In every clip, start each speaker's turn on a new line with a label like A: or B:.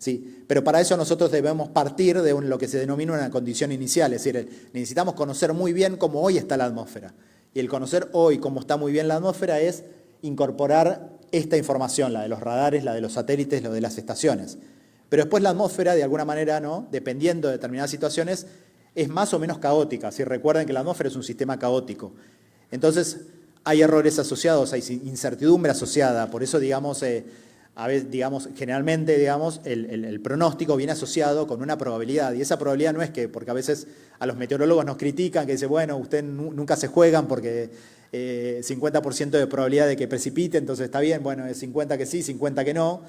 A: ¿sí? Pero para eso nosotros debemos partir de lo que se denomina una condición inicial, es decir, necesitamos conocer muy bien cómo hoy está la atmósfera. Y el conocer hoy cómo está muy bien la atmósfera es incorporar esta información, la de los radares, la de los satélites, lo de las estaciones. Pero después la atmósfera, de alguna manera, ¿no?, dependiendo de determinadas situaciones, es más o menos caótica. ¿Sí? Recuerden que la atmósfera es un sistema caótico. Entonces, hay errores asociados, hay incertidumbre asociada. Por eso, digamos, generalmente, el pronóstico viene asociado con una probabilidad. Y esa probabilidad no es que, porque a veces a los meteorólogos nos critican, que dicen, bueno, ustedes nunca se juegan porque 50% de probabilidad de que precipite, entonces está bien, bueno, es 50 que sí, 50 que no.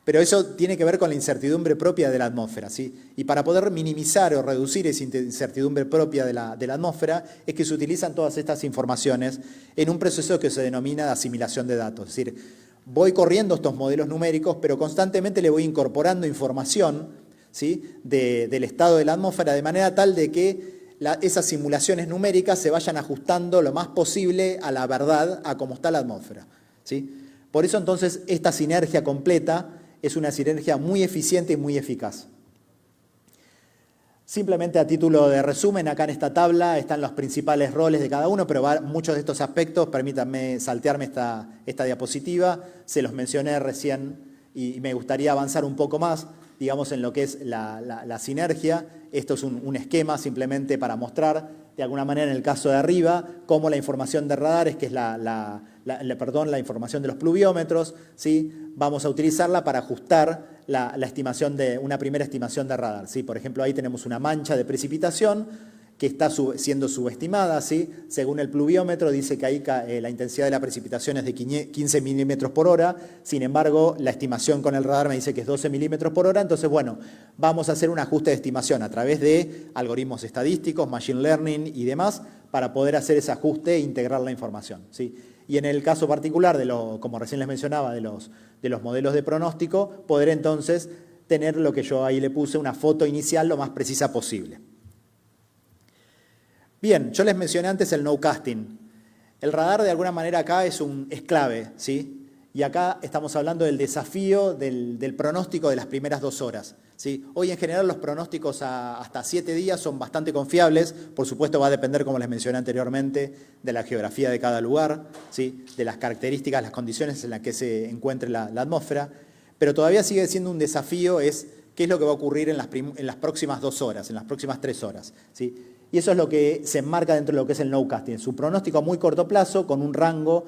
A: Pero eso tiene que ver con la incertidumbre propia de la atmósfera, ¿sí? Y para poder minimizar o reducir esa incertidumbre propia de la atmósfera es que se utilizan todas estas informaciones en un proceso que se denomina de asimilación de datos. Es decir, voy corriendo estos modelos numéricos, pero constantemente le voy incorporando información, ¿sí?, del estado de la atmósfera de manera tal de que esas simulaciones numéricas se vayan ajustando lo más posible a la verdad, a cómo está la atmósfera, ¿sí? Por eso entonces esta sinergia completa es una sinergia muy eficiente y muy eficaz. Simplemente a título de resumen, acá en esta tabla están los principales roles de cada uno, pero muchos de estos aspectos, permítanme saltearme esta diapositiva, se los mencioné recién y me gustaría avanzar un poco más, digamos, en lo que es la sinergia. Esto es un esquema simplemente para mostrar, de alguna manera en el caso de arriba, cómo la información de radares, que es la información de los pluviómetros, ¿sí?, vamos a utilizarla para ajustar la estimación una primera estimación de radar, ¿sí? Por ejemplo, ahí tenemos una mancha de precipitación que está siendo subestimada, ¿sí? Según el pluviómetro dice que ahí la intensidad de la precipitación es de 15 milímetros por hora, sin embargo, la estimación con el radar me dice que es 12 milímetros por hora, entonces, bueno, vamos a hacer un ajuste de estimación a través de algoritmos estadísticos, machine learning y demás, para poder hacer ese ajuste e integrar la información, ¿sí? Y en el caso particular, como recién les mencionaba, de los modelos de pronóstico, poder entonces tener lo que yo ahí le puse, una foto inicial lo más precisa posible. Bien, yo les mencioné antes el nowcasting. El radar de alguna manera acá es clave, ¿sí? Y acá estamos hablando del desafío del pronóstico de las primeras 2 horas, ¿sí? Hoy en general los pronósticos hasta 7 días son bastante confiables, por supuesto va a depender, como les mencioné anteriormente, de la geografía de cada lugar, ¿sí?, de las características, las condiciones en las que se encuentre la atmósfera, pero todavía sigue siendo un desafío qué es lo que va a ocurrir en las próximas 2 horas, en las próximas 3 horas, ¿sí? Y eso es lo que se enmarca dentro de lo que es el nowcasting, su pronóstico a muy corto plazo con un rango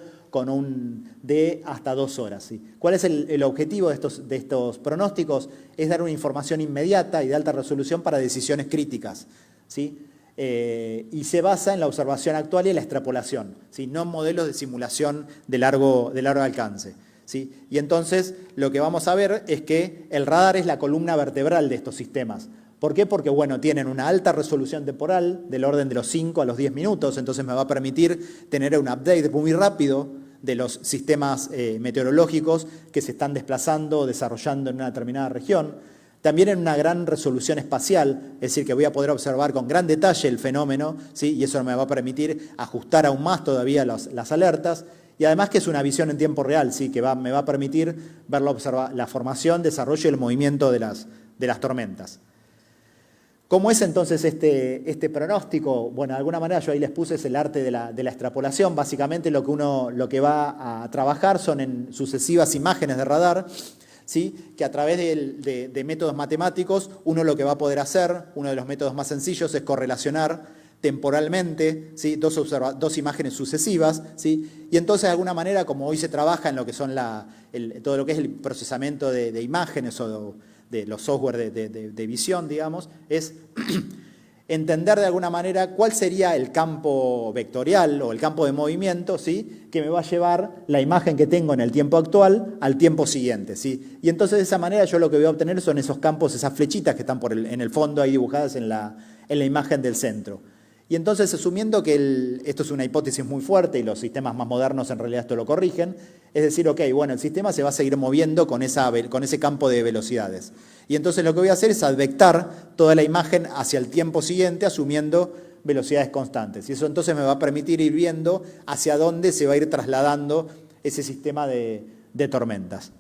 A: de hasta 2 horas. ¿Sí? ¿Cuál es el objetivo de estos pronósticos? Es dar una información inmediata y de alta resolución para decisiones críticas, ¿sí? Y se basa en la observación actual y en la extrapolación, ¿sí?, no en modelos de simulación de largo alcance, ¿sí? Y entonces lo que vamos a ver es que el radar es la columna vertebral de estos sistemas. ¿Por qué? Porque, bueno, tienen una alta resolución temporal del orden de los 5 a los 10 minutos, entonces me va a permitir tener un update muy rápido de los sistemas meteorológicos que se están desplazando o desarrollando en una determinada región. También en una gran resolución espacial, es decir, que voy a poder observar con gran detalle el fenómeno, ¿sí?, y eso me va a permitir ajustar aún más todavía las alertas. Y además que es una visión en tiempo real, ¿sí?, que me va a permitir ver la formación, desarrollo y el movimiento de las tormentas. ¿Cómo es entonces este pronóstico? Bueno, de alguna manera yo ahí les puse es el arte de la extrapolación. Básicamente lo que va a trabajar son en sucesivas imágenes de radar, ¿sí?, que a través de métodos matemáticos uno lo que va a poder hacer, uno de los métodos más sencillos es correlacionar temporalmente, ¿sí?, dos imágenes sucesivas, ¿sí? Y entonces de alguna manera, como hoy se trabaja en lo que son todo lo que es el procesamiento de imágenes o de los software de visión, digamos, es entender de alguna manera cuál sería el campo vectorial o el campo de movimiento, ¿sí?, que me va a llevar la imagen que tengo en el tiempo actual al tiempo siguiente, ¿sí? Y entonces de esa manera yo lo que voy a obtener son esos campos, esas flechitas que están en el fondo ahí dibujadas en la imagen del centro. Y entonces, asumiendo que esto es una hipótesis muy fuerte y los sistemas más modernos en realidad esto lo corrigen, es decir, ok, bueno, el sistema se va a seguir moviendo con ese campo de velocidades. Y entonces lo que voy a hacer es advectar toda la imagen hacia el tiempo siguiente, asumiendo velocidades constantes. Y eso entonces me va a permitir ir viendo hacia dónde se va a ir trasladando ese sistema de tormentas.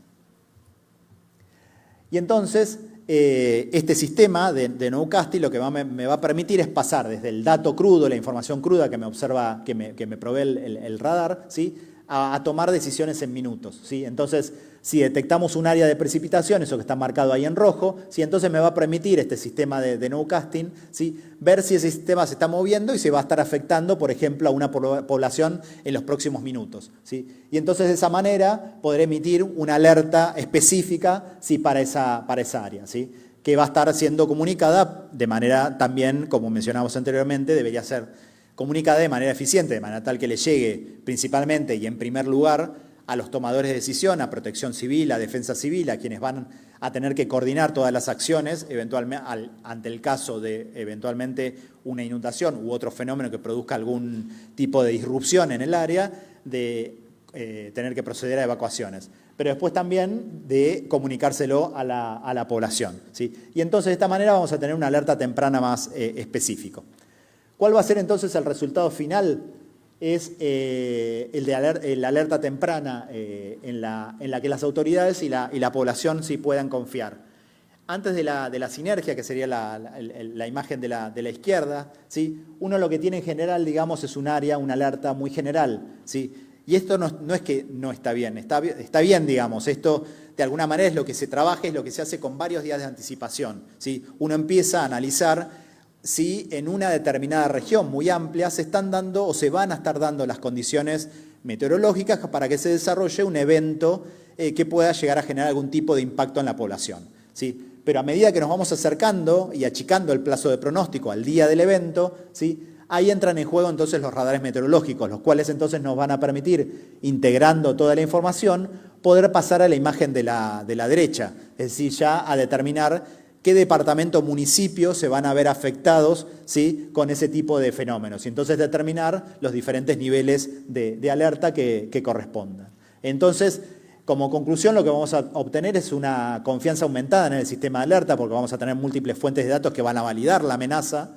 A: Y entonces, este sistema de nowcasting lo que me va a permitir es pasar desde el dato crudo, la información cruda que me observa, que me provee el radar, ¿sí?, a tomar decisiones en minutos, ¿sí? Entonces, si detectamos un área de precipitación, eso que está marcado ahí en rojo, ¿sí?, entonces me va a permitir este sistema de nowcasting, ¿sí?, ver si ese sistema se está moviendo y se va a estar afectando, por ejemplo, a una población en los próximos minutos, ¿sí? Y entonces de esa manera podré emitir una alerta específica, ¿sí?, para esa área, ¿sí?, que va a estar siendo comunicada de manera también, como mencionamos anteriormente, debería ser comunicada de manera eficiente, de manera tal que le llegue principalmente y en primer lugar a los tomadores de decisión, a Protección Civil, a Defensa Civil, a quienes van a tener que coordinar todas las acciones eventualmente, ante el caso de eventualmente una inundación u otro fenómeno que produzca algún tipo de disrupción en el área, de tener que proceder a evacuaciones. Pero después también de comunicárselo a la población, ¿sí? Y entonces de esta manera vamos a tener una alerta temprana más específico. ¿Cuál va a ser entonces el resultado final? Es el de la alerta temprana en la que las autoridades y la población sí puedan confiar. Antes de la sinergia, que sería la imagen de la izquierda, ¿sí?, uno lo que tiene en general, digamos, es un área, una alerta muy general, ¿sí? Y esto no es que no está bien, está bien, digamos, esto de alguna manera es lo que se trabaja, es lo que se hace con varios días de anticipación, ¿sí? Uno empieza a analizar si en una determinada región muy amplia se están dando o se van a estar dando las condiciones meteorológicas para que se desarrolle un evento que pueda llegar a generar algún tipo de impacto en la población, ¿sí? Pero a medida que nos vamos acercando y achicando el plazo de pronóstico al día del evento, ¿sí?, ahí entran en juego entonces los radares meteorológicos, los cuales entonces nos van a permitir, integrando toda la información, poder pasar a la imagen de la derecha, es decir, ya a determinar qué departamento o municipio se van a ver afectados, ¿sí?, con ese tipo de fenómenos. Y entonces determinar los diferentes niveles de alerta que correspondan. Entonces, como conclusión, lo que vamos a obtener es una confianza aumentada en el sistema de alerta, porque vamos a tener múltiples fuentes de datos que van a validar la amenaza,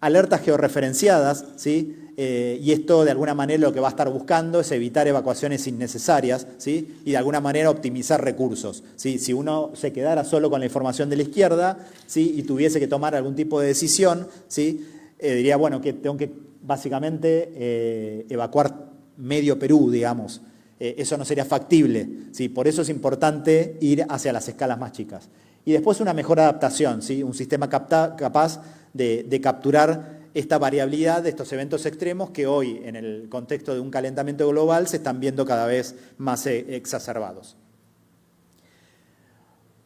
A: alertas georreferenciadas, ¿sí?, y esto de alguna manera lo que va a estar buscando es evitar evacuaciones innecesarias, ¿sí?, y de alguna manera optimizar recursos, ¿sí? Si uno se quedara solo con la información de la izquierda, ¿sí?, y tuviese que tomar algún tipo de decisión, ¿sí?, diría, bueno, que tengo que básicamente evacuar medio Perú, digamos. Eso no sería factible, ¿sí? Por eso es importante ir hacia las escalas más chicas. Y después una mejor adaptación, ¿sí?, un sistema capaz de capturar esta variabilidad de estos eventos extremos que hoy, en el contexto de un calentamiento global, se están viendo cada vez más exacerbados.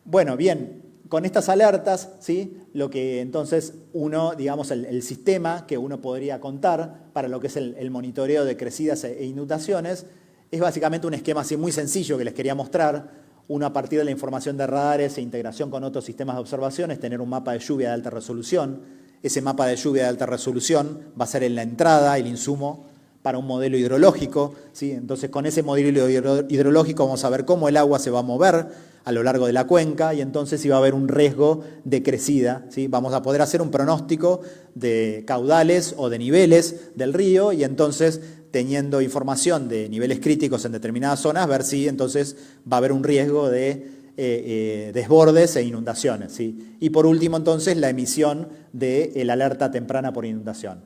A: Bueno, bien, con estas alertas, ¿sí?, lo que entonces uno, digamos, el sistema que uno podría contar para lo que es el monitoreo de crecidas e inundaciones, es básicamente un esquema así muy sencillo que les quería mostrar. Uno, a partir de la información de radares e integración con otros sistemas de observación, es tener un mapa de lluvia de alta resolución. Ese mapa de lluvia de alta resolución va a ser en la entrada el insumo para un modelo hidrológico, ¿sí? Entonces, con ese modelo hidrológico vamos a ver cómo el agua se va a mover a lo largo de la cuenca y entonces si va a haber un riesgo de crecida, ¿sí? Vamos a poder hacer un pronóstico de caudales o de niveles del río y entonces, teniendo información de niveles críticos en determinadas zonas, ver si entonces va a haber un riesgo de desbordes e inundaciones, ¿sí? Y por último, entonces, la emisión de la alerta temprana por inundación.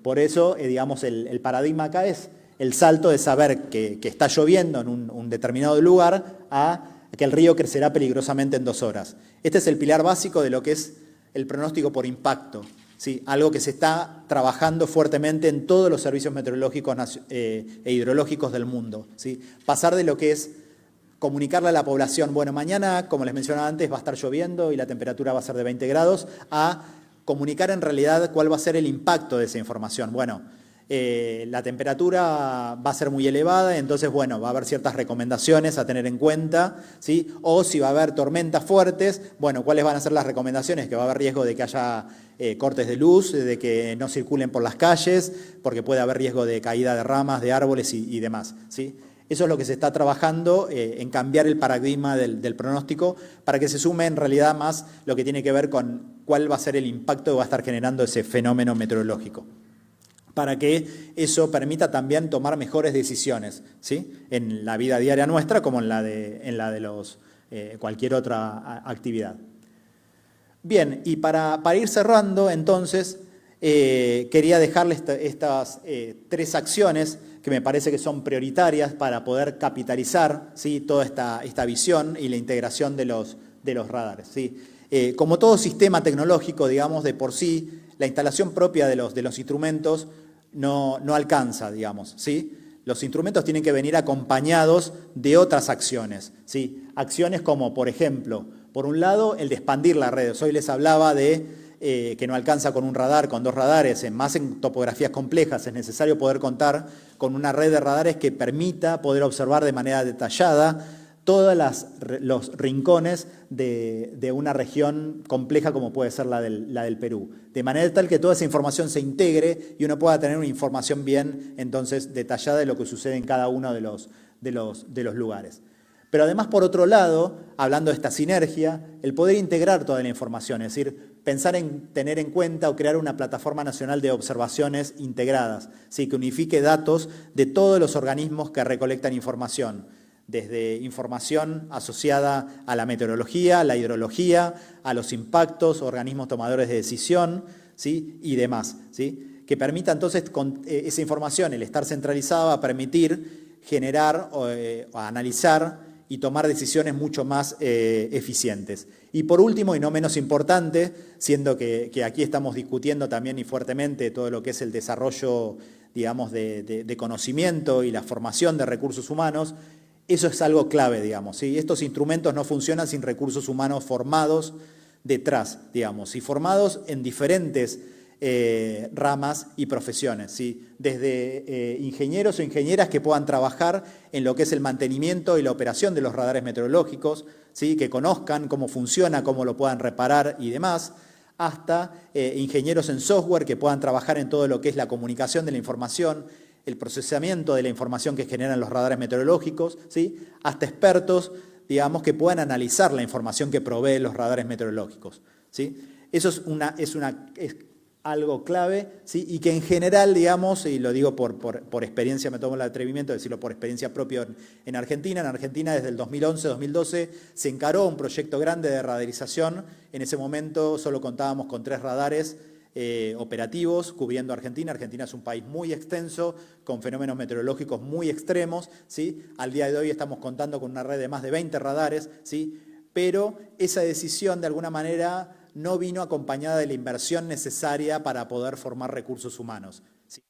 A: Por eso, digamos, el paradigma acá es el salto de saber que está lloviendo en un determinado lugar a que el río crecerá peligrosamente en 2 horas. Este es el pilar básico de lo que es el pronóstico por impacto, ¿sí? Algo que se está trabajando fuertemente en todos los servicios meteorológicos e hidrológicos del mundo, ¿sí? Pasar de lo que es comunicarle a la población, bueno, mañana, como les mencionaba antes, va a estar lloviendo y la temperatura va a ser de 20 grados, a comunicar en realidad cuál va a ser el impacto de esa información. Bueno, la temperatura va a ser muy elevada, entonces, bueno, va a haber ciertas recomendaciones a tener en cuenta, ¿sí? O si va a haber tormentas fuertes, bueno, ¿cuáles van a ser las recomendaciones? Que va a haber riesgo de que haya cortes de luz, de que no circulen por las calles, porque puede haber riesgo de caída de ramas, de árboles y demás, ¿sí? Eso es lo que se está trabajando en cambiar el paradigma del pronóstico para que se sume en realidad más lo que tiene que ver con cuál va a ser el impacto que va a estar generando ese fenómeno meteorológico, para que eso permita también tomar mejores decisiones, ¿sí?, en la vida diaria nuestra como en la de cualquier otra actividad. Bien, y para ir cerrando, entonces, quería dejarles estas 3 acciones que me parece que son prioritarias para poder capitalizar, ¿sí?, toda esta visión y la integración de los radares, ¿sí? Como todo sistema tecnológico, digamos, de por sí, la instalación propia de los instrumentos no alcanza, digamos, ¿sí? Los instrumentos tienen que venir acompañados de otras acciones, ¿sí? Acciones como, por ejemplo, por un lado, el de expandir la red. Hoy les hablaba de que no alcanza con un radar, con 2 radares, más en topografías complejas. Es necesario poder contar con una red de radares que permita poder observar de manera detallada todos los rincones de una región compleja como puede ser la del Perú. De manera tal que toda esa información se integre y uno pueda tener una información bien, entonces, detallada de lo que sucede en cada uno de los lugares. Pero además, por otro lado, hablando de esta sinergia, el poder integrar toda la información, es decir, pensar en tener en cuenta o crear una plataforma nacional de observaciones integradas, ¿sí?, que unifique datos de todos los organismos que recolectan información, desde información asociada a la meteorología, a la hidrología, a los impactos, organismos tomadores de decisión, ¿sí?, y demás, ¿sí?, que permita entonces con esa información, el estar centralizada, va a permitir generar o analizar y tomar decisiones mucho más eficientes. Y por último, y no menos importante, siendo que aquí estamos discutiendo también y fuertemente todo lo que es el desarrollo, digamos, de conocimiento y la formación de recursos humanos, eso es algo clave, digamos, ¿sí? Estos instrumentos no funcionan sin recursos humanos formados detrás, digamos, y formados en diferentes ramas y profesiones, ¿sí? Desde ingenieros o ingenieras que puedan trabajar en lo que es el mantenimiento y la operación de los radares meteorológicos, ¿sí?, que conozcan cómo funciona, cómo lo puedan reparar y demás, hasta ingenieros en software que puedan trabajar en todo lo que es la comunicación de la información, el procesamiento de la información que generan los radares meteorológicos, ¿sí?, hasta expertos, digamos, que puedan analizar la información que proveen los radares meteorológicos, ¿sí? Eso es algo clave, ¿sí?, y que en general, digamos, y lo digo por experiencia, me tomo el atrevimiento de decirlo por experiencia propia en Argentina. En Argentina desde el 2011-2012 se encaró un proyecto grande de radarización. En ese momento solo contábamos con 3 radares operativos cubriendo Argentina. Argentina es un país muy extenso, con fenómenos meteorológicos muy extremos, ¿sí? Al día de hoy estamos contando con una red de más de 20 radares, ¿sí?, pero esa decisión de alguna manera no vino acompañada de la inversión necesaria para poder formar recursos humanos. ¿Sí?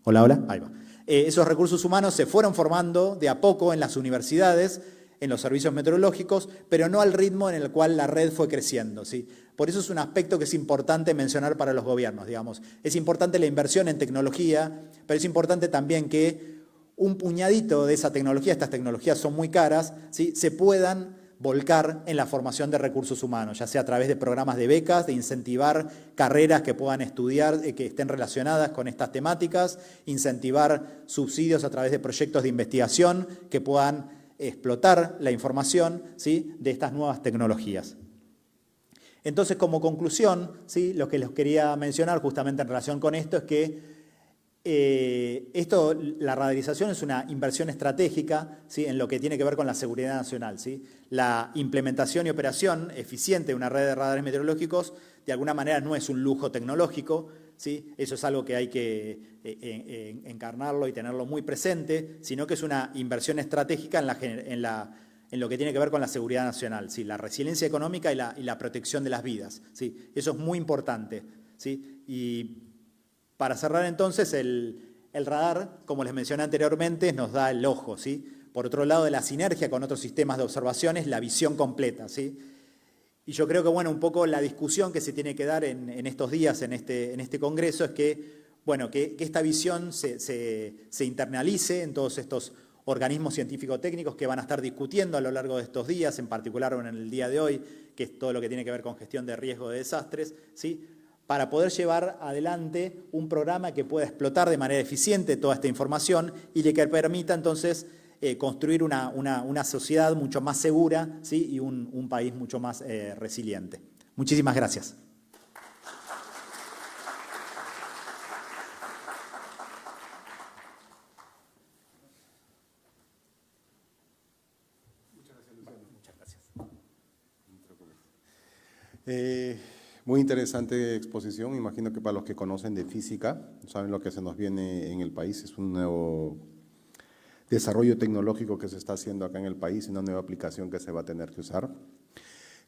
A: Hola, hola, ahí va. Esos recursos humanos se fueron formando de a poco en las universidades, en los servicios meteorológicos, pero no al ritmo en el cual la red fue creciendo, ¿sí? Por eso es un aspecto que es importante mencionar para los gobiernos, digamos. Es importante la inversión en tecnología, pero es importante también que un puñadito de esa tecnología, estas tecnologías son muy caras, ¿sí?, se puedan volcar en la formación de recursos humanos, ya sea a través de programas de becas, de incentivar carreras que puedan estudiar, que estén relacionadas con estas temáticas, incentivar subsidios a través de proyectos de investigación que puedan explotar la información, ¿sí?, de estas nuevas tecnologías. Entonces, como conclusión, ¿sí?, lo que les quería mencionar justamente en relación con esto es que la radarización es una inversión estratégica, ¿sí?, en lo que tiene que ver con la seguridad nacional, ¿sí? La implementación y operación eficiente de una red de radares meteorológicos de alguna manera no es un lujo tecnológico, ¿sí? Eso es algo que hay que encarnarlo y tenerlo muy presente, sino que es una inversión estratégica en lo que tiene que ver con la seguridad nacional, ¿sí?, la resiliencia económica y la protección de las vidas, ¿sí? Eso es muy importante, ¿sí? Y para cerrar entonces, el radar, como les mencioné anteriormente, nos da el ojo, ¿sí? Por otro lado, de la sinergia con otros sistemas de observaciones, la visión completa, ¿sí? Y yo creo que, bueno, un poco la discusión que se tiene que dar en estos días, en este congreso, es que, bueno, que esta visión se internalice en todos estos organismos científico-técnicos que van a estar discutiendo a lo largo de estos días, en particular en el día de hoy, que es todo lo que tiene que ver con gestión de riesgo de desastres, ¿sí?, para poder llevar adelante un programa que pueda explotar de manera eficiente toda esta información y que permita entonces construir una sociedad mucho más segura, ¿sí?, y un país mucho más resiliente. Muchísimas gracias.
B: Eh, Muy interesante exposición. Imagino que para los que conocen de física, saben lo que se nos viene en el país. Es un nuevo desarrollo tecnológico que se está haciendo acá en el país, una nueva aplicación que se va a tener que usar.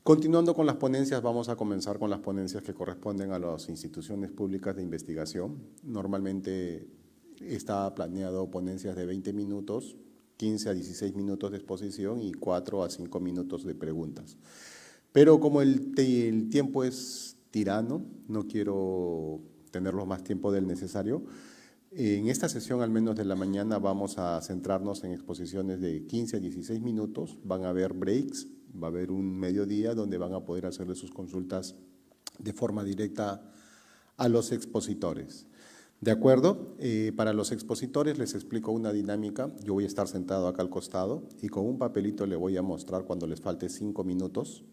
B: Continuando con las ponencias, vamos a comenzar con las ponencias que corresponden a las instituciones públicas de investigación. Normalmente está planeado ponencias de 20 minutos, 15 a 16 minutos de exposición y 4 a 5 minutos de preguntas. Pero como el tiempo es tirano, no quiero tenerlo más tiempo del necesario. En esta sesión, al menos de la mañana, vamos a centrarnos en exposiciones de 15 a 16 minutos. Van a haber breaks, va a haber un mediodía donde van a poder hacerle sus consultas de forma directa a los expositores. ¿De acuerdo? Para los expositores les explico una dinámica. Yo voy a estar sentado acá al costado y con un papelito le voy a mostrar cuando les falte 5 minutos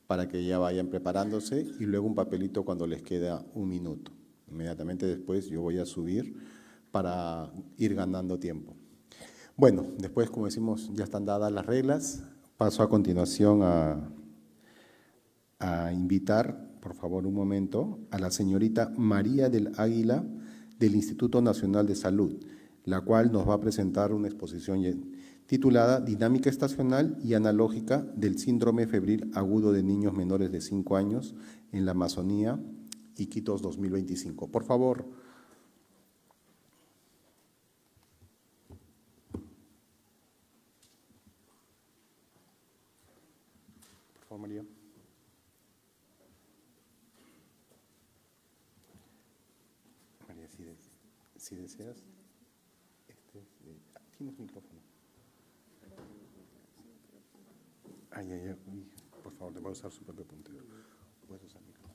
B: para que ya vayan preparándose y luego un papelito cuando les queda 1 minuto. Inmediatamente después yo voy a subir para ir ganando tiempo. Bueno, después, como decimos, ya están dadas las reglas. Paso a continuación a invitar, por favor, un momento, a la señorita María del Águila del Instituto Nacional de Salud, la cual nos va a presentar una exposición titulada Dinámica estacional y analógica del síndrome febril agudo de niños menores de 5 años en la Amazonía, Iquitos 2025. Por favor. Por favor, María. María, si deseas, tienes micrófono. Ay, por favor, te voy a usar su propio puntero. Puedes usar el micrófono.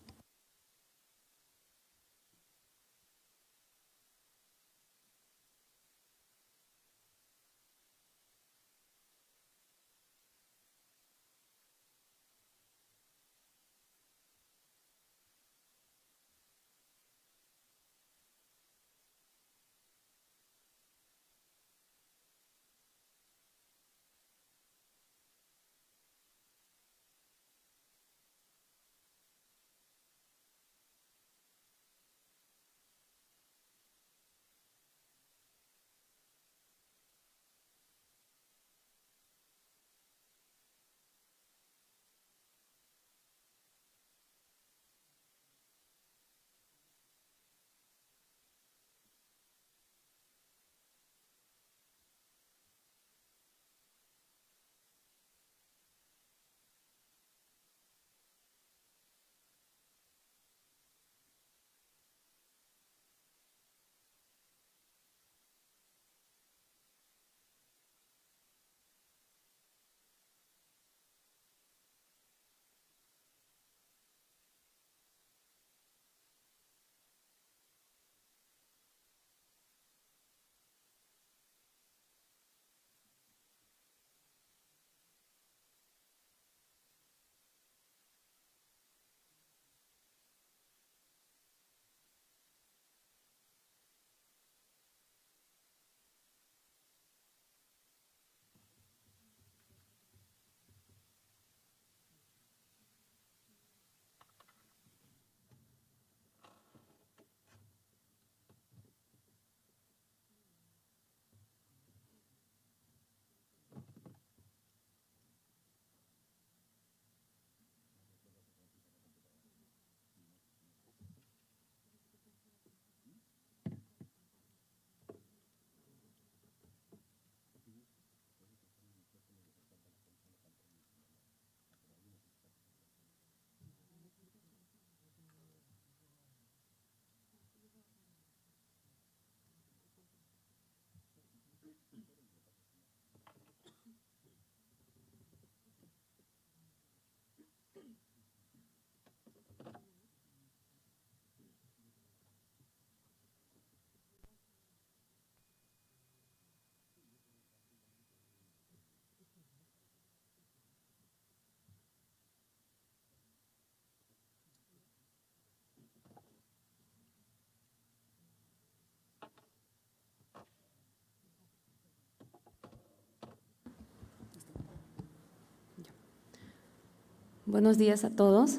C: Buenos días a todos.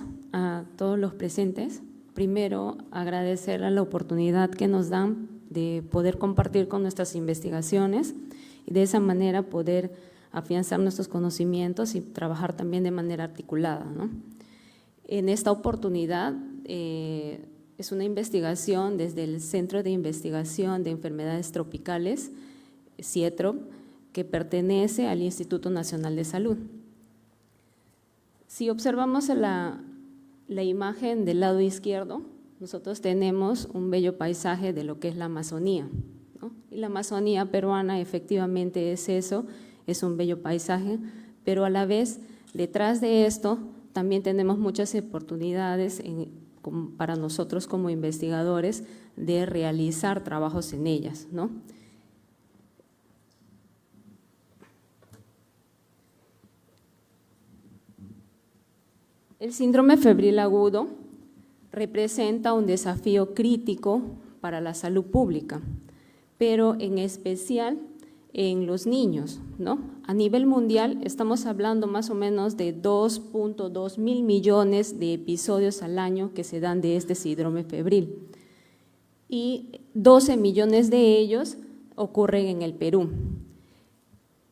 C: todos los presentes. Primero, agradecer la oportunidad que nos dan de poder compartir con nuestras investigaciones y de esa manera poder afianzar nuestros conocimientos y trabajar también de manera articulada, ¿no? En esta oportunidad es una investigación desde el Centro de Investigación de Enfermedades Tropicales, CIETROP, que pertenece al Instituto Nacional de Salud. Si observamos la imagen del lado izquierdo, nosotros tenemos un bello paisaje de lo que es la Amazonía, ¿no? Y la Amazonía peruana efectivamente es eso, es un bello paisaje, pero a la vez detrás de esto también tenemos muchas oportunidades para nosotros como investigadores de realizar trabajos en ellas, ¿no? El síndrome febril agudo representa un desafío crítico para la salud pública, pero en especial en los niños, ¿no? A nivel mundial estamos hablando más o menos de 2.2 mil millones de episodios al año que se dan de este síndrome febril y 12 millones de ellos ocurren en el Perú.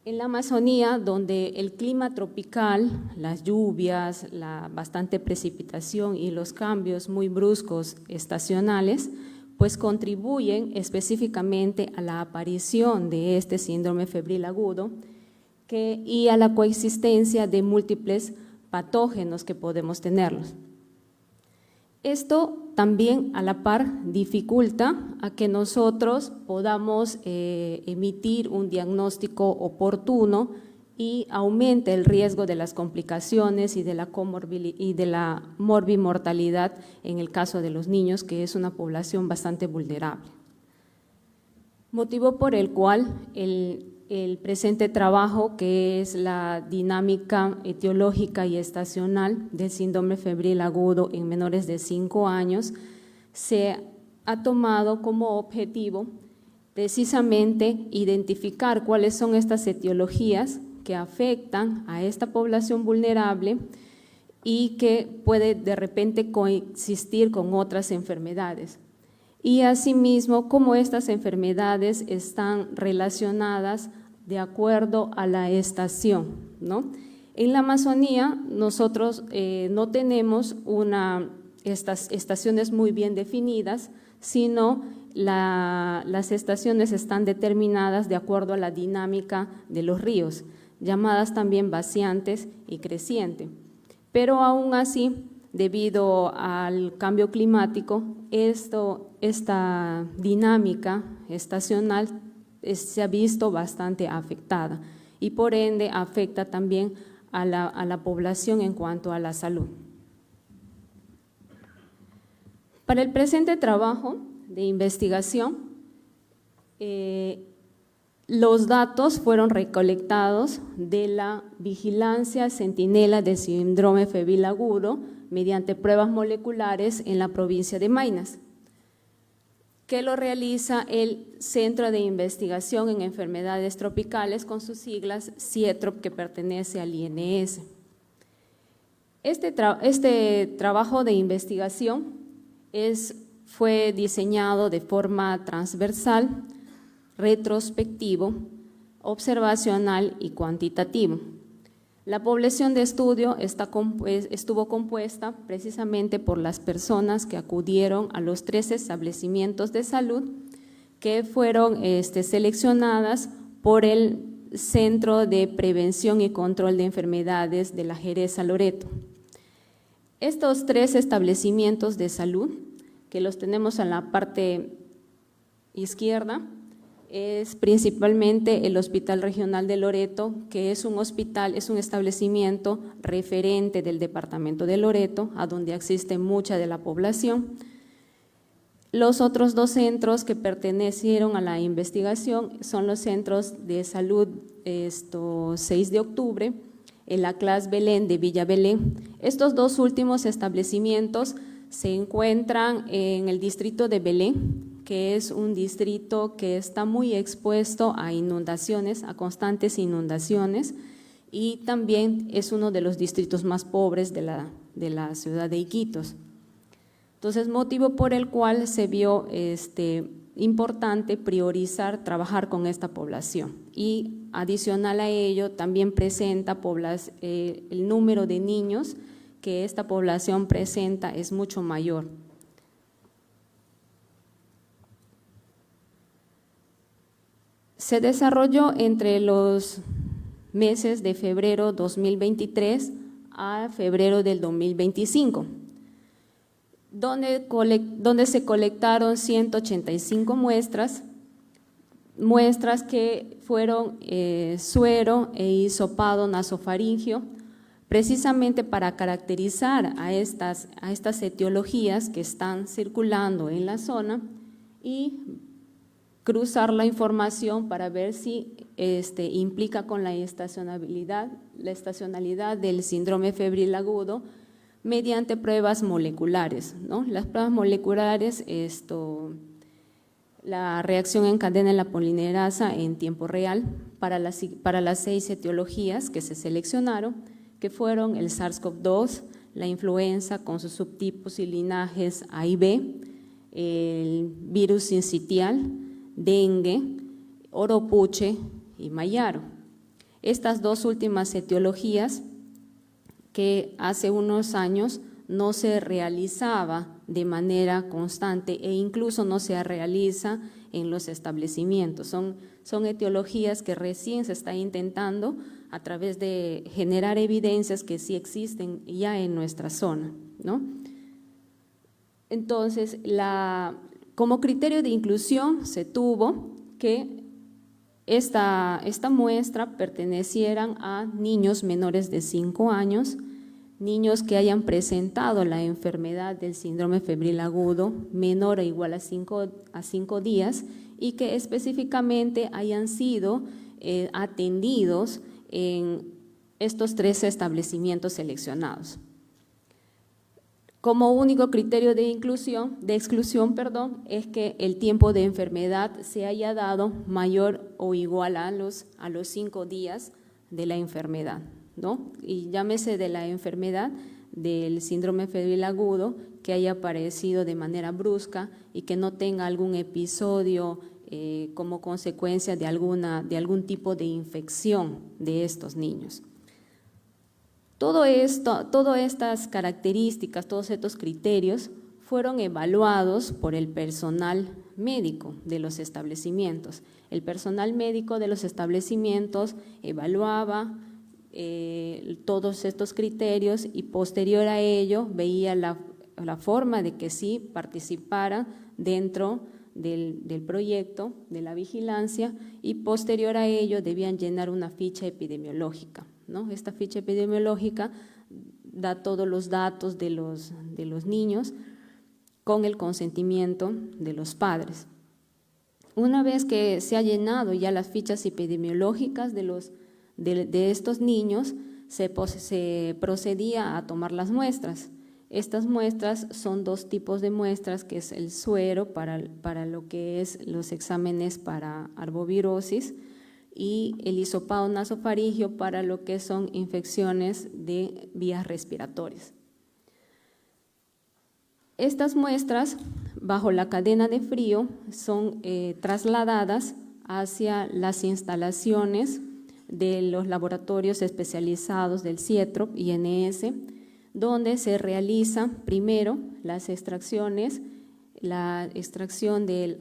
C: En la Amazonía, donde el clima tropical, las lluvias, la bastante precipitación y los cambios muy bruscos estacionales, pues contribuyen específicamente a la aparición de este síndrome febril agudo y a la coexistencia de múltiples patógenos que podemos tenerlos. Esto también a la par dificulta a que nosotros podamos emitir un diagnóstico oportuno y aumente el riesgo de las complicaciones y de la morbimortalidad en el caso de los niños, que es una población bastante vulnerable. Motivo por el cual el presente trabajo, que es la dinámica etiológica y estacional del síndrome febril agudo en menores de 5 años, se ha tomado como objetivo precisamente identificar cuáles son estas etiologías que afectan a esta población vulnerable y que puede de repente coexistir con otras enfermedades. Y asimismo, cómo estas enfermedades están relacionadas de acuerdo a la estación, ¿no? En la Amazonía nosotros no tenemos estas estaciones muy bien definidas, sino las estaciones están determinadas de acuerdo a la dinámica de los ríos, llamadas también vaciantes y creciente. Pero aún así, debido al cambio climático, esta dinámica estacional se ha visto bastante afectada y por ende afecta también a la población en cuanto a la salud. Para el presente trabajo de investigación, los datos fueron recolectados de la vigilancia centinela del síndrome febril agudo mediante pruebas moleculares en la provincia de Maynas, que lo realiza el Centro de Investigación en Enfermedades Tropicales con sus siglas CIETROP, que pertenece al INS. Este trabajo de investigación fue diseñado de forma transversal, retrospectivo, observacional y cuantitativo. La población de estudio estuvo compuesta precisamente por las personas que acudieron a los 13 establecimientos de salud que fueron seleccionadas por el Centro de Prevención y Control de Enfermedades de la Jereza Loreto. Estos 3 establecimientos de salud, que los tenemos en la parte izquierda, es principalmente el Hospital Regional de Loreto, que es un establecimiento referente del departamento de Loreto, a donde asiste mucha de la población. Los otros 2 centros que pertenecieron a la investigación son los centros de salud 6 de octubre, el ACLAS Belén de Villa Belén. Estos 2 últimos establecimientos se encuentran en el distrito de Belén, que es un distrito que está muy expuesto a inundaciones, a constantes inundaciones, y también es uno de los distritos más pobres de de la ciudad de Iquitos. Entonces, motivo por el cual se vio importante priorizar, trabajar con esta población. Y adicional a ello, también presenta el número de niños que esta población presenta es mucho mayor. Se desarrolló entre los meses de febrero 2023 a febrero del 2025, donde se colectaron 185 muestras que fueron suero e hisopado nasofaringio, precisamente para caracterizar a estas etiologías que están circulando en la zona y cruzar la información para ver si implica con la estacionalidad del síndrome febril agudo mediante pruebas moleculares, ¿no? Las pruebas moleculares, la reacción en cadena en la polimerasa en tiempo real para las 6 etiologías que se seleccionaron, que fueron el SARS-CoV-2, la influenza con sus subtipos y linajes A y B, el virus sincitial, dengue, oropuche y mayaro. Estas 2 últimas etiologías que hace unos años no se realizaba de manera constante e incluso no se realiza en los establecimientos. Son etiologías que recién se está intentando a través de generar evidencias que sí existen ya en nuestra zona, ¿no? Entonces, como criterio de inclusión se tuvo que esta muestra pertenecieran a niños menores de 5 años, niños que hayan presentado la enfermedad del síndrome febril agudo menor o igual a 5 días y que específicamente hayan sido atendidos en estos 3 establecimientos seleccionados. Como único criterio de exclusión, es que el tiempo de enfermedad se haya dado mayor o igual a los 5 días de la enfermedad, ¿no? Y llámese de la enfermedad del síndrome febril agudo que haya aparecido de manera brusca y que no tenga algún episodio como consecuencia de algún tipo de infección de estos niños. Todo esto, todas estas características, todos estos criterios fueron evaluados por el personal médico de los establecimientos. El personal médico de los establecimientos evaluaba todos estos criterios y posterior a ello veía la forma de que sí participara dentro del proyecto de la vigilancia y posterior a ello debían llenar una ficha epidemiológica, ¿no? Esta ficha epidemiológica da todos los datos de los niños con el consentimiento de los padres. Una vez que se ha llenado ya las fichas epidemiológicas de estos niños, se procedía a tomar las muestras. Estas muestras son 2 tipos de muestras, que es el suero para lo que es los exámenes para arbovirosis y el hisopado nasofaringio para lo que son infecciones de vías respiratorias. Estas muestras, bajo la cadena de frío, son trasladadas hacia las instalaciones de los laboratorios especializados del CIETROP y INS, donde se realiza primero las extracciones, la extracción de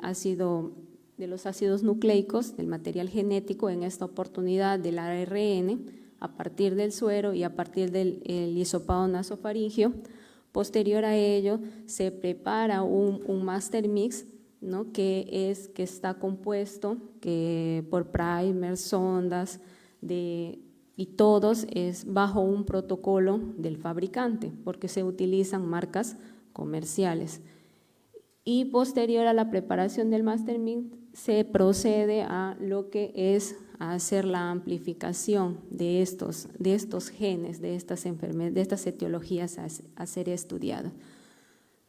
C: los ácidos nucleicos, del material genético, en esta oportunidad del ARN, a partir del suero y a partir del hisopado nasofaringio. Posterior a ello, se prepara un master mix, ¿no? que está compuesto por primers, sondas, y todos es bajo un protocolo del fabricante, porque se utilizan marcas comerciales. Y posterior a la preparación del master mix, se procede a lo que es hacer la amplificación de estos genes, de estas enfermedades, de estas etiologías a ser estudiadas.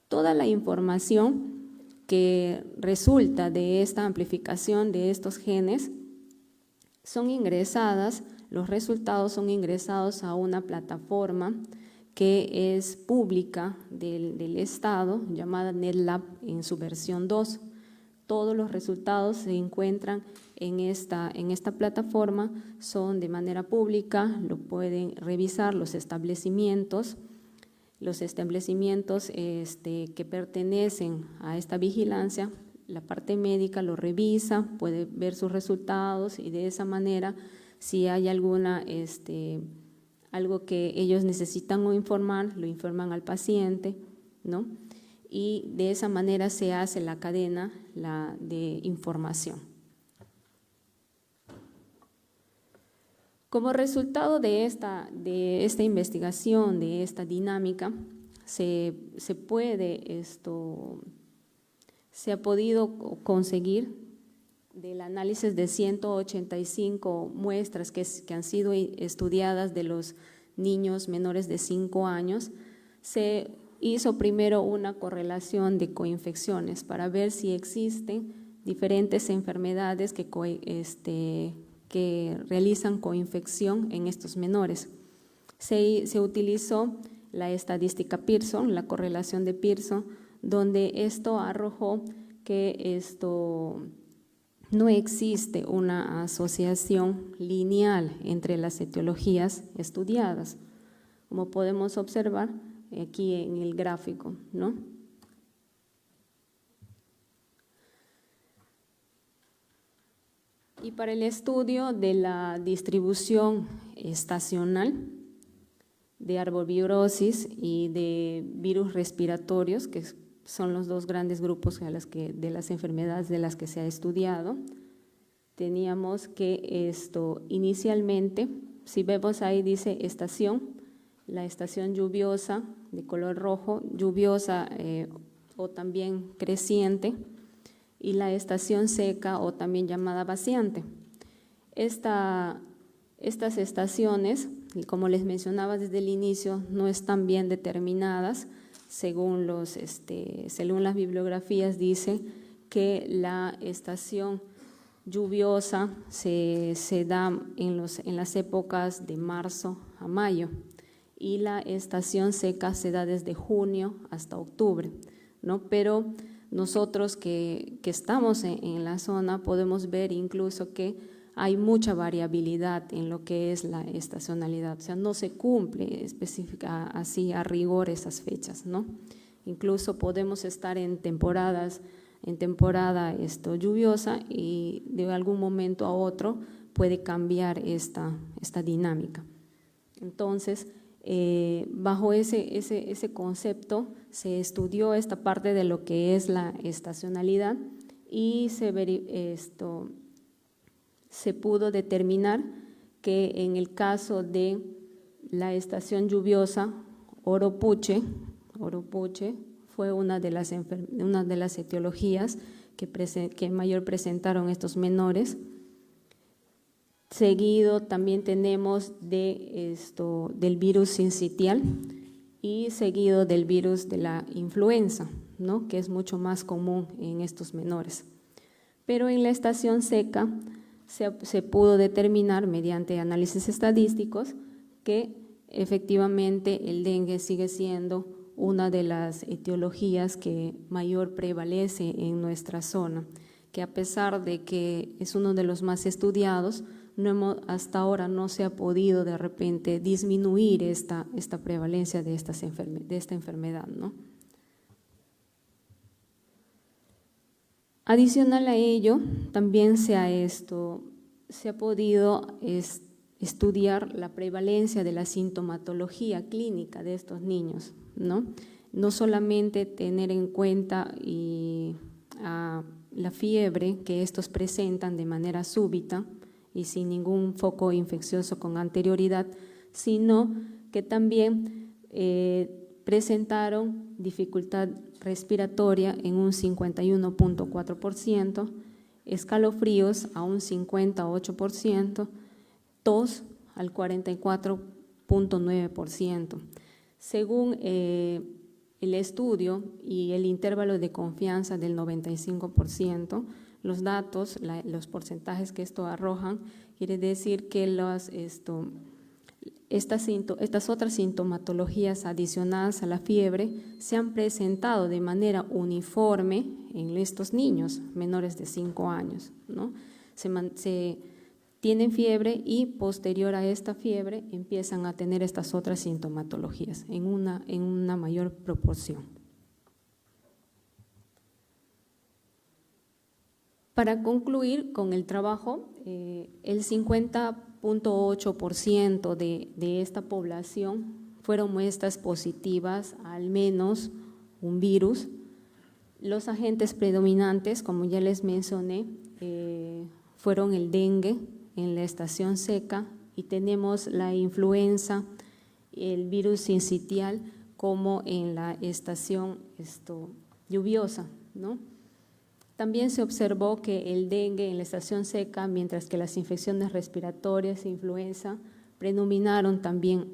C: Toda la información que resulta de esta amplificación de estos genes los resultados son ingresados a una plataforma que es pública del Estado, llamada NetLab en su versión 2. Todos los resultados se encuentran en esta plataforma, son de manera pública, lo pueden revisar los establecimientos que pertenecen a esta vigilancia. La parte médica lo revisa, puede ver sus resultados y de esa manera, si hay algo que ellos necesitan o informar, lo informan al paciente, ¿no? Y de esa manera se hace la cadena de información. Como resultado de esta investigación, de esta dinámica, se ha podido conseguir del análisis de 185 muestras que han sido estudiadas de los niños menores de 5 años, se hizo primero una correlación de coinfecciones para ver si existen diferentes enfermedades que realizan coinfección en estos menores. Se utilizó la estadística Pearson, la correlación de Pearson, donde esto arrojó que no existe una asociación lineal entre las etiologías estudiadas, como podemos observar aquí en el gráfico, ¿no? Y para el estudio de la distribución estacional de arbovirosis y de virus respiratorios, que son los dos grandes grupos de las enfermedades de las que se ha estudiado, teníamos que inicialmente, si vemos ahí dice estación, la estación lluviosa de color rojo, lluviosa o también creciente, y la estación seca o también llamada vaciante. Estas estaciones, como les mencionaba desde el inicio, no están bien determinadas. Según las bibliografías dice que la estación lluviosa se da en las épocas de marzo a mayo y la estación seca se da desde junio hasta octubre, ¿no? Pero nosotros que estamos en la zona podemos ver incluso que hay mucha variabilidad en lo que es la estacionalidad, o sea, no se cumple así a rigor esas fechas, ¿no? Incluso podemos estar en temporada lluviosa y de algún momento a otro puede cambiar esta dinámica. Entonces, bajo ese concepto se estudió esta parte de lo que es la estacionalidad y se pudo determinar que en el caso de la estación lluviosa, Oropuche fue una de las etiologías que mayor presentaron estos menores. Seguido también tenemos del virus sincitial y seguido del virus de la influenza, ¿no? Que es mucho más común en estos menores. Pero en la estación seca se pudo determinar mediante análisis estadísticos que efectivamente el dengue sigue siendo una de las etiologías que mayor prevalece en nuestra zona, que a pesar de que es uno de los más estudiados, hasta ahora no se ha podido de repente disminuir esta prevalencia de esta enfermedad, ¿no? Adicional a ello, también se ha podido estudiar la prevalencia de la sintomatología clínica de estos niños, ¿no? No solamente tener en cuenta la fiebre que estos presentan de manera súbita y sin ningún foco infeccioso con anterioridad, sino que también presentaron dificultad respiratoria en un 51.4%, escalofríos a un 58%, tos al 44.9%. Según el estudio y el intervalo de confianza del 95%, los datos, los porcentajes que esto arrojan, quiere decir que estas otras sintomatologías adicionadas a la fiebre se han presentado de manera uniforme en estos niños menores de 5 años, ¿no? Se tienen fiebre y posterior a esta fiebre empiezan a tener estas otras sintomatologías en una mayor proporción. Para concluir con el trabajo, el 50.8% de esta población fueron muestras positivas a al menos un virus. Los agentes predominantes, como ya les mencioné, fueron el dengue en la estación seca y tenemos la influenza, el virus sincitial, como en la estación lluviosa, ¿no? También se observó que el dengue en la estación seca, mientras que las infecciones respiratorias e influenza predominaron también.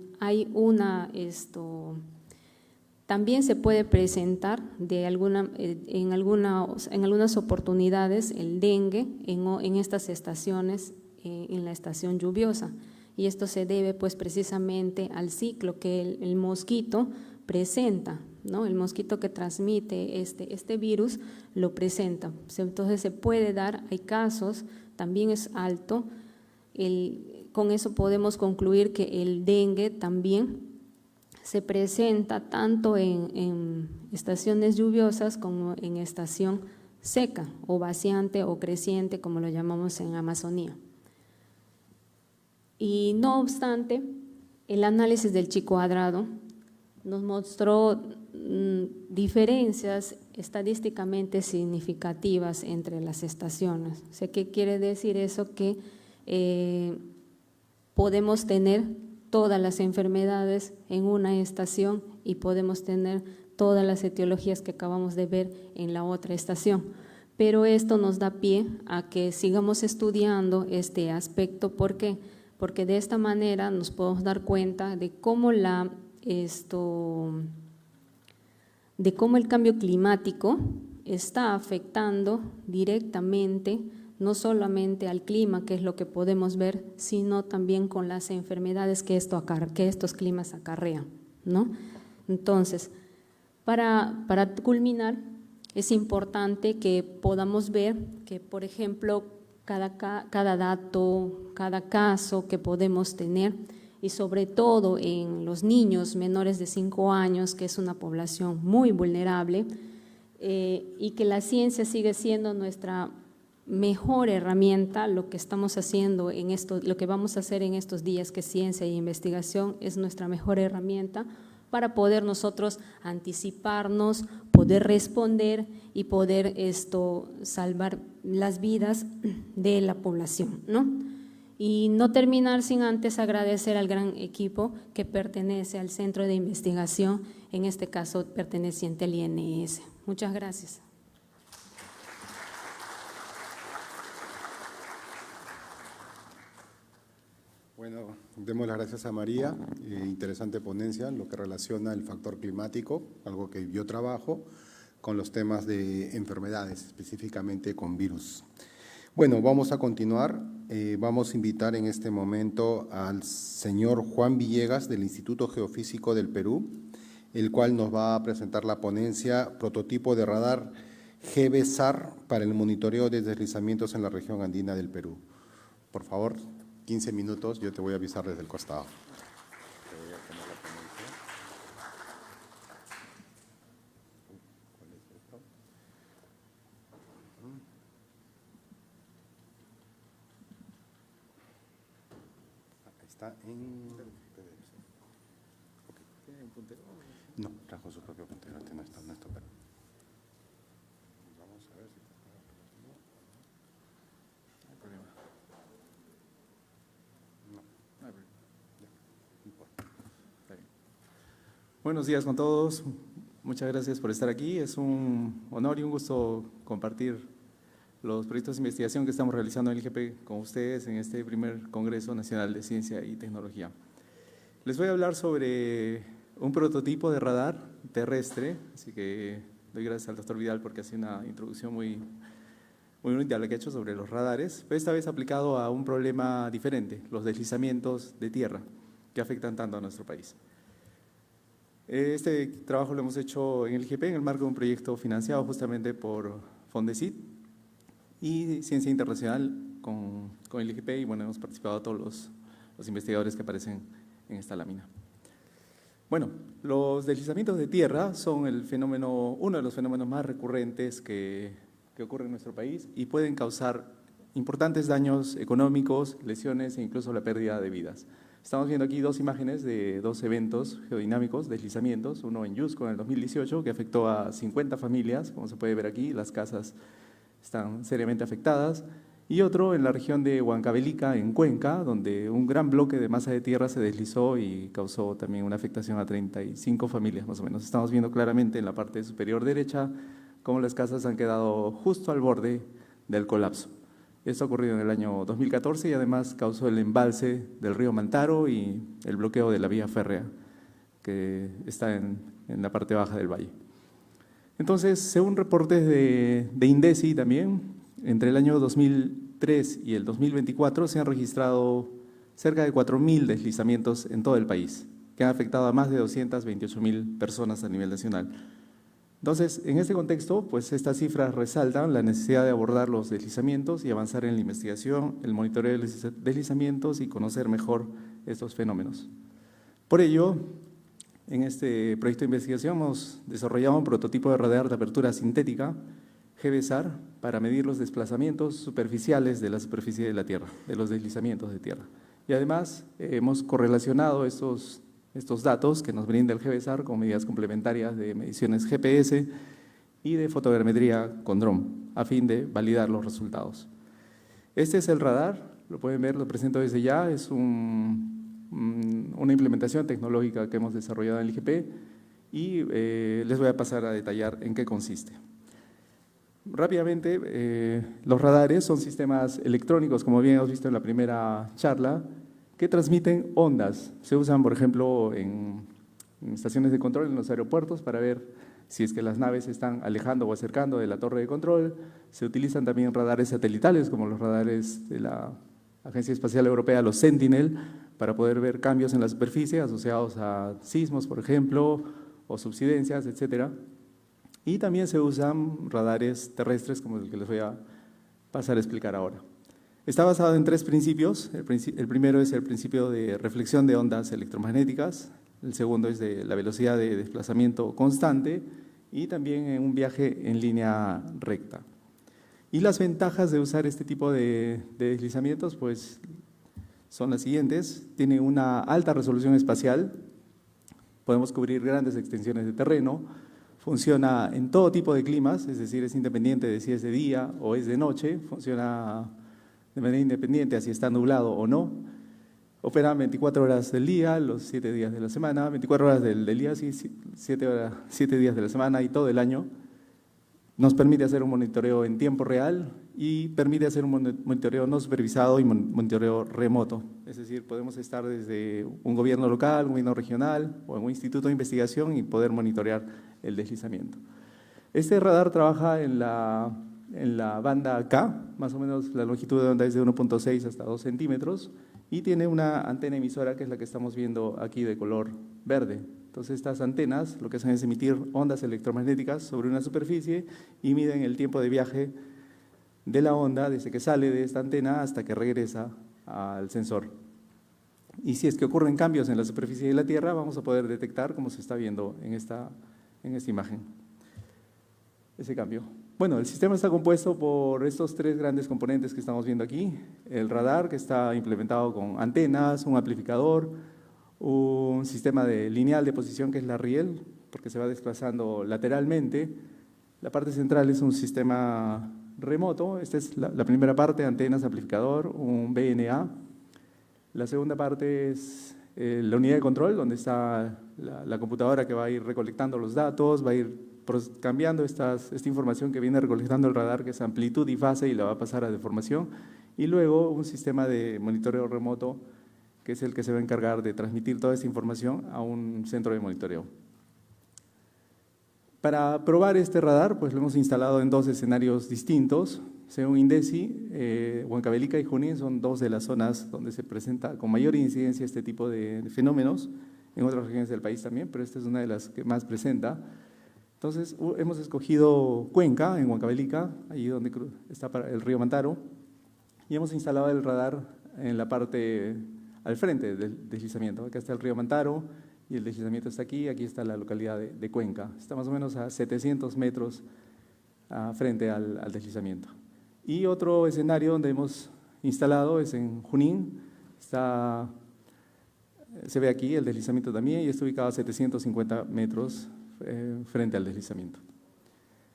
C: También se puede presentar en algunas oportunidades el dengue en estas estaciones, en la estación lluviosa. Y esto se debe pues precisamente al ciclo que el mosquito presenta, ¿no? El mosquito que transmite este virus lo presenta. Entonces se puede dar, hay casos, también es alto. Con eso podemos concluir que el dengue también se presenta tanto en estaciones lluviosas como en estación seca o vaciante o creciente, como lo llamamos en Amazonía. Y no obstante, el análisis del Chi cuadrado nos mostró diferencias estadísticamente significativas entre las estaciones. O sea, ¿qué quiere decir eso? Que podemos tener todas las enfermedades en una estación y podemos tener todas las etiologías que acabamos de ver en la otra estación. Pero esto nos da pie a que sigamos estudiando este aspecto. ¿Por qué? Porque de esta manera nos podemos dar cuenta de cómo el cambio climático está afectando directamente no solamente al clima, que es lo que podemos ver, sino también con las enfermedades que estos climas acarrean, ¿no? Entonces, para culminar, es importante que podamos ver que, por ejemplo, cada dato, cada caso que podemos tener, y sobre todo en los niños menores de 5 años, que es una población muy vulnerable, y que la ciencia sigue siendo nuestra mejor herramienta. Lo que estamos haciendo lo que vamos a hacer en estos días, que ciencia e investigación es nuestra mejor herramienta para poder nosotros anticiparnos, poder responder y poder salvar las vidas de la población, ¿no? Y no terminar sin antes agradecer al gran equipo que pertenece al Centro de Investigación, en este caso perteneciente al INS. Muchas gracias.
B: Bueno, demos las gracias a María. Interesante ponencia en lo que relaciona el factor climático, algo que yo trabajo, con los temas de enfermedades, específicamente con virus. Bueno, vamos a continuar. Vamos a invitar en este momento al señor Juan Villegas del Instituto Geofísico del Perú, el cual nos va a presentar la ponencia Prototipo de radar GBSAR para el monitoreo de deslizamientos en la región andina del Perú. Por favor, 15 minutos, yo te voy a avisar desde el costado. Está en… ¿Tiene un puntero? No, trajo su propio puntero, este no está, pero… Vamos a ver si está… No hay problema. No hay problema. Ya, no importa.
D: Está bien. Buenos días con todos. Muchas gracias por estar aquí. Es un honor y un gusto compartir los proyectos de investigación que estamos realizando en el IGP con ustedes en este primer Congreso Nacional de Ciencia y Tecnología. Les voy a hablar sobre un prototipo de radar terrestre, así que doy gracias al doctor Vidal porque hace una introducción muy bonita la que ha hecho sobre los radares, pero esta vez aplicado a un problema diferente, los deslizamientos de tierra. que afectan tanto a nuestro país. Este trabajo lo hemos hecho en el IGP en el marco de un proyecto financiado justamente por Fondesit y Ciencia Internacional con el IGP, y bueno, hemos participado todos los investigadores que aparecen en esta lámina. Bueno, los deslizamientos de tierra son uno de los fenómenos más recurrentes que ocurren en nuestro país y pueden causar importantes daños económicos, lesiones e incluso la pérdida de vidas. Estamos viendo aquí dos imágenes de dos eventos geodinámicos, deslizamientos, uno en Yusco en el 2018 que afectó a 50 familias, como se puede ver aquí, las casas están seriamente afectadas, y otro en la región de Huancavelica, en Cuenca, donde un gran bloque de masa de tierra se deslizó y causó también una afectación a 35 familias más o menos. Estamos viendo claramente en la parte superior derecha cómo las casas han quedado justo al borde del colapso. Esto ha ocurrido en el año 2014 y además causó el embalse del río Mantaro y el bloqueo de la vía férrea que está en la parte baja del valle. Entonces, según reportes de INDECI también, entre el año 2003 y el 2024 se han registrado cerca de 4.000 deslizamientos en todo el país, que han afectado a más de 228.000 personas a nivel nacional. Entonces, en este contexto, pues estas cifras resaltan la necesidad de abordar los deslizamientos y avanzar en la investigación, el monitoreo de los deslizamientos y conocer mejor estos fenómenos. Por ello, en este proyecto de investigación hemos desarrollado un prototipo de radar de apertura sintética, GBSAR, para medir los desplazamientos superficiales de la superficie de la Tierra, de los deslizamientos de tierra. Y además hemos correlacionado estos datos que nos brinda el GBSAR con medidas complementarias de mediciones GPS y de fotogrametría con dron, a fin de validar los resultados. Este es el radar, lo pueden ver, lo presento desde ya, es una implementación tecnológica que hemos desarrollado en el IGP y les voy a pasar a detallar en qué consiste. Rápidamente, los radares son sistemas electrónicos, como bien hemos visto en la primera charla, que transmiten ondas. Se usan, por ejemplo, en estaciones de control en los aeropuertos para ver si es que las naves se están alejando o acercando de la torre de control. Se utilizan también radares satelitales, como los radares de la Agencia Espacial Europea, los Sentinel, para poder ver cambios en la superficie asociados a sismos, por ejemplo, o subsidencias, etcétera. Y también se usan radares terrestres, como el que les voy a pasar a explicar ahora. Está basado en 3 principios. El primero es el principio de reflexión de ondas electromagnéticas, el segundo es de la velocidad de desplazamiento constante y también en un viaje en línea recta. Y las ventajas de usar este tipo de deslizamientos pues, son las siguientes. Tiene una alta resolución espacial, podemos cubrir grandes extensiones de terreno, funciona en todo tipo de climas, es decir, es independiente de si es de día o es de noche, funciona de manera independiente a si está nublado o no. Opera 24 horas del día, los 7 días de la semana, 24 horas del día, sí, 7 días de la semana y todo el año. Nos permite hacer un monitoreo en tiempo real y permite hacer un monitoreo no supervisado y monitoreo remoto. Es decir, podemos estar desde un gobierno local, un gobierno regional o en un instituto de investigación y poder monitorear el deslizamiento. Este radar trabaja en la banda K, más o menos la longitud de onda es de 1.6 hasta 2 centímetros y tiene una antena emisora que es la que estamos viendo aquí de color verde. Entonces estas antenas lo que hacen es emitir ondas electromagnéticas sobre una superficie y miden el tiempo de viaje de la onda desde que sale de esta antena hasta que regresa al sensor. Y si es que ocurren cambios en la superficie de la Tierra, vamos a poder detectar, como se está viendo en esta imagen, ese cambio. Bueno, el sistema está compuesto por estos 3 grandes componentes que estamos viendo aquí. El radar, que está implementado con antenas, un amplificador, un sistema lineal de posición que es la riel, porque se va desplazando lateralmente. La parte central es un sistema remoto. Esta es la primera parte, antenas, amplificador, un BNA. La segunda parte es la unidad de control, donde está la computadora que va a ir recolectando los datos, va a ir cambiando esta información que viene recolectando el radar, que es amplitud y fase, y la va a pasar a deformación. Y luego un sistema de monitoreo remoto, que es el que se va a encargar de transmitir toda esta información a un centro de monitoreo. Para probar este radar, pues lo hemos instalado en 2 escenarios distintos. Según INDECI, Huancavelica y Junín son dos de las zonas donde se presenta con mayor incidencia este tipo de fenómenos, en otras regiones del país también, pero esta es una de las que más presenta. Entonces, hemos escogido Cuenca, en Huancavelica, allí donde está el río Mantaro, y hemos instalado el radar en la parte al frente del deslizamiento. Acá está el río Mantaro y el deslizamiento está aquí está la localidad de Cuenca. Está más o menos a 700 metros frente al deslizamiento. Y otro escenario donde hemos instalado es en Junín, se ve aquí el deslizamiento también y está ubicado a 750 metros frente al deslizamiento.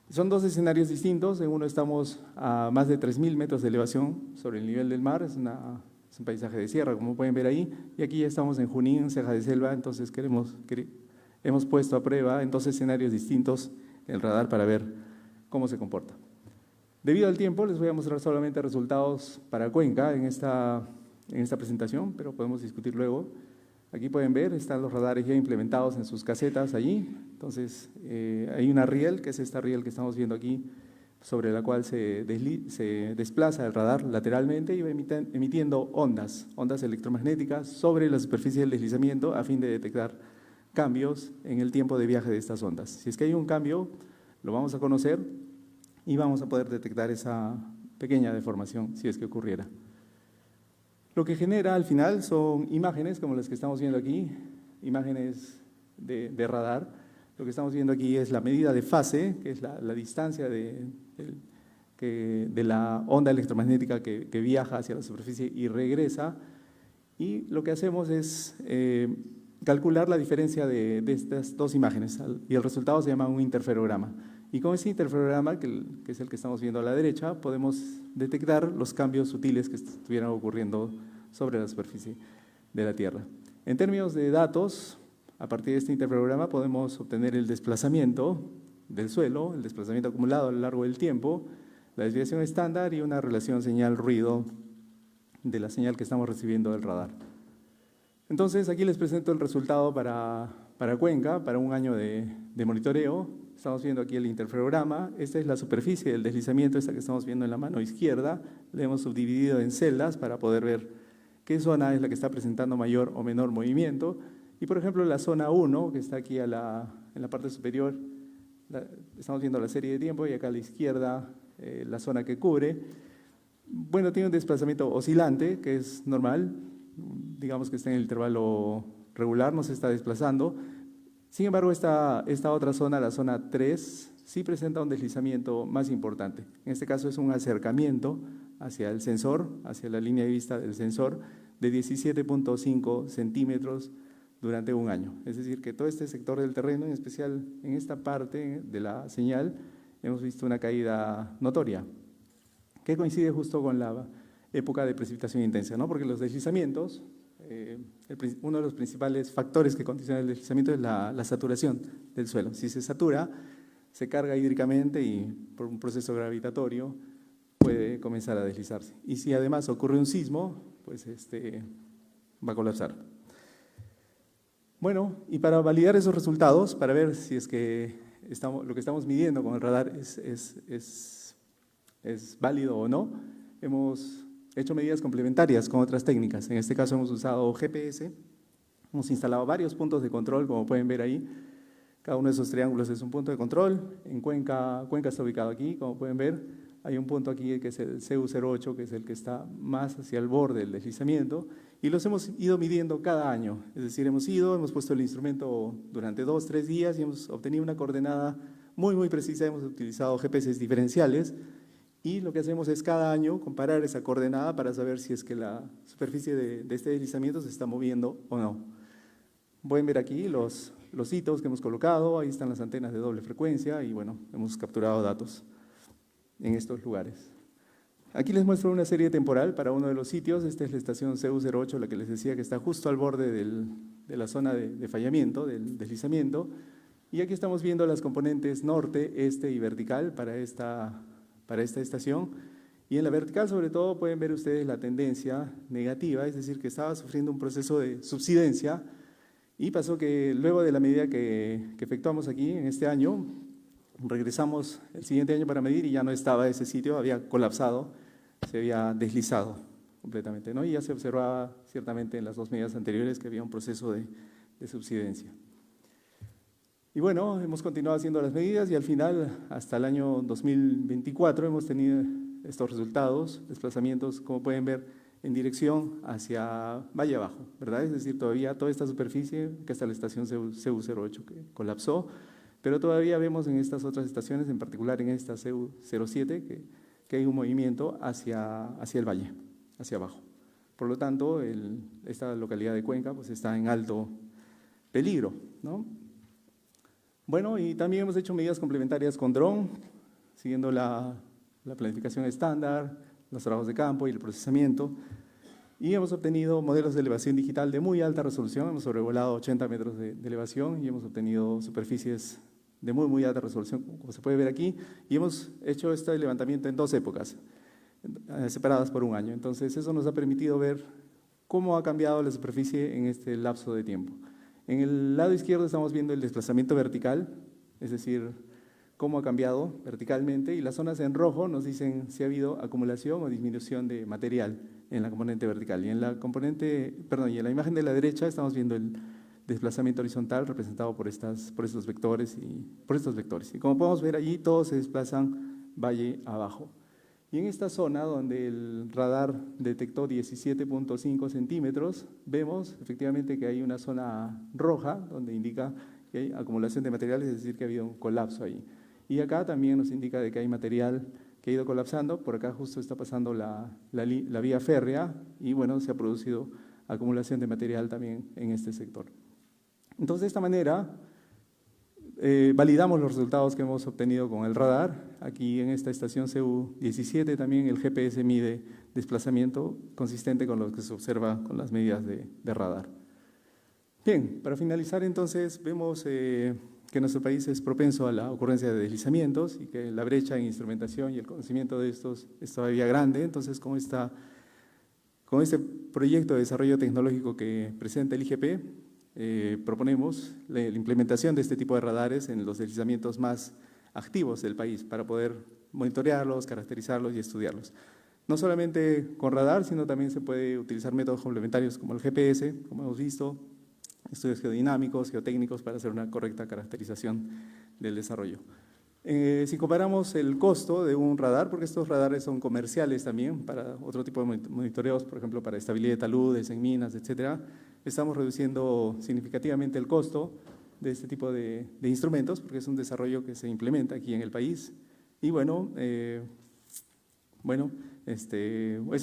D: Son dos escenarios distintos, en uno estamos a más de 3.000 metros de elevación sobre el nivel del mar, es un paisaje de sierra, como pueden ver ahí, y aquí ya estamos en Junín, Ceja de Selva, entonces hemos puesto a prueba en dos escenarios distintos el radar para ver cómo se comporta. Debido al tiempo, les voy a mostrar solamente resultados para Cuenca en esta presentación, pero podemos discutir luego. Aquí pueden ver, están los radares ya implementados en sus casetas allí. Entonces, hay una riel, que es esta riel que estamos viendo aquí, sobre la cual se desplaza el radar lateralmente y va emitiendo ondas electromagnéticas sobre la superficie del deslizamiento a fin de detectar cambios en el tiempo de viaje de estas ondas. Si es que hay un cambio, lo vamos a conocer y vamos a poder detectar esa pequeña deformación si es que ocurriera. Lo que genera al final son imágenes como las que estamos viendo aquí, imágenes de radar. Lo que estamos viendo aquí es la medida de fase, que es la distancia de la onda electromagnética que viaja hacia la superficie y regresa. Y lo que hacemos es calcular la diferencia de estas dos imágenes y el resultado se llama un interferograma. Y con ese interferograma, que es el que estamos viendo a la derecha, podemos detectar los cambios sutiles que estuvieran ocurriendo sobre la superficie de la Tierra. En términos de datos, a partir de este interferograma podemos obtener el desplazamiento del suelo, el desplazamiento acumulado a lo largo del tiempo, la desviación estándar y una relación señal-ruido de la señal que estamos recibiendo del radar. Entonces, aquí les presento el resultado para Cuenca, para un año de monitoreo. Estamos viendo aquí el interferograma, esta es la superficie del deslizamiento, esta que estamos viendo en la mano izquierda, la hemos subdividido en celdas para poder ver qué zona es la que está presentando mayor o menor movimiento. Y por ejemplo la zona 1, que está aquí en la parte superior, estamos viendo la serie de tiempo y acá a la izquierda la zona que cubre. Bueno, tiene un desplazamiento oscilante, que es normal, digamos que está en el intervalo regular, no se está desplazando. Sin embargo, esta otra zona, la zona 3, sí presenta un deslizamiento más importante. En este caso es un acercamiento hacia el sensor, hacia la línea de vista del sensor, de 17.5 centímetros durante un año. Es decir, que todo este sector del terreno, en especial en esta parte de la señal, hemos visto una caída notoria, que coincide justo con la época de precipitación intensa, ¿no? Porque los deslizamientos, uno de los principales factores que condiciona el deslizamiento es la saturación del suelo. Si se satura, se carga hídricamente y por un proceso gravitatorio puede comenzar a deslizarse. Y si además ocurre un sismo, pues va a colapsar. Bueno, y para validar esos resultados, para ver si es que lo que estamos midiendo con el radar es válido o no, hemos hecho medidas complementarias con otras técnicas. En este caso hemos usado GPS, hemos instalado varios puntos de control, como pueden ver ahí. Cada uno de esos triángulos es un punto de control. En Cuenca está ubicado aquí, como pueden ver. Hay un punto aquí que es el CU08, que es el que está más hacia el borde del deslizamiento, y los hemos ido midiendo cada año. Es decir, hemos puesto el instrumento durante 2-3 días y hemos obtenido una coordenada muy, muy precisa. Hemos utilizado GPS diferenciales y lo que hacemos es cada año comparar esa coordenada para saber si es que la superficie de este deslizamiento se está moviendo o no. Pueden ver aquí los hitos que hemos colocado, ahí están las antenas de doble frecuencia y bueno, hemos capturado datos en estos lugares. Aquí les muestro una serie temporal para uno de los sitios. Esta es la estación CU08, la que les decía que está justo al borde de la zona de fallamiento, del deslizamiento. Y aquí estamos viendo las componentes norte, este y vertical para esta estación. Y en la vertical, sobre todo, pueden ver ustedes la tendencia negativa, es decir, que estaba sufriendo un proceso de subsidencia. Y pasó que luego de la medida que efectuamos aquí en este año, Regresamos el siguiente año para medir y ya no estaba ese sitio, había colapsado, se había deslizado completamente, ¿no? Y ya se observaba ciertamente en las dos medidas anteriores que había un proceso de subsidencia. Y bueno, hemos continuado haciendo las medidas y al final, hasta el año 2024, hemos tenido estos resultados, desplazamientos, como pueden ver, en dirección hacia Valle Abajo, ¿verdad? Es decir, todavía toda esta superficie, que hasta la estación CU08 que colapsó, pero todavía vemos en estas otras estaciones, en particular en esta CU07, que hay un movimiento hacia el valle, hacia abajo. Por lo tanto, esta localidad de Cuenca pues, está en alto peligro, ¿no? Bueno, y también hemos hecho medidas complementarias con dron, siguiendo la planificación estándar, los trabajos de campo y el procesamiento. Y hemos obtenido modelos de elevación digital de muy alta resolución, hemos sobrevolado 80 metros de elevación y hemos obtenido superficies de muy, muy alta resolución, como se puede ver aquí, y hemos hecho este levantamiento en 2 épocas, separadas por 1 año. Entonces, eso nos ha permitido ver cómo ha cambiado la superficie en este lapso de tiempo. En el lado izquierdo estamos viendo el desplazamiento vertical, es decir, cómo ha cambiado verticalmente, y las zonas en rojo nos dicen si ha habido acumulación o disminución de material en la componente vertical. Y en la imagen de la derecha estamos viendo el desplazamiento horizontal representado por estos vectores. Y como podemos ver allí, todos se desplazan valle abajo. Y en esta zona donde el radar detectó 17.5 centímetros, vemos efectivamente que hay una zona roja donde indica que hay acumulación de materiales, es decir, que ha habido un colapso ahí. Y acá también nos indica de que hay material que ha ido colapsando, por acá justo está pasando la vía férrea y bueno, se ha producido acumulación de material también en este sector. Entonces, de esta manera, validamos los resultados que hemos obtenido con el radar. Aquí en esta estación CU17 también el GPS mide desplazamiento consistente con lo que se observa con las medidas de radar. Bien, para finalizar entonces vemos que nuestro país es propenso a la ocurrencia de deslizamientos y que la brecha en instrumentación y el conocimiento de estos es todavía grande. Entonces, con este proyecto de desarrollo tecnológico que presenta el IGP, proponemos la implementación de este tipo de radares en los deslizamientos más activos del país para poder monitorearlos, caracterizarlos y estudiarlos. No solamente con radar, sino también se puede utilizar métodos complementarios como el GPS, como hemos visto, estudios geodinámicos, geotécnicos para hacer una correcta caracterización del desarrollo. Si comparamos el costo de un radar, porque estos radares son comerciales también para otro tipo de monitoreos, por ejemplo, para estabilidad de taludes en minas, etcétera, estamos reduciendo significativamente el costo de este tipo de instrumentos, porque es un desarrollo que se implementa aquí en el país. Y bueno, es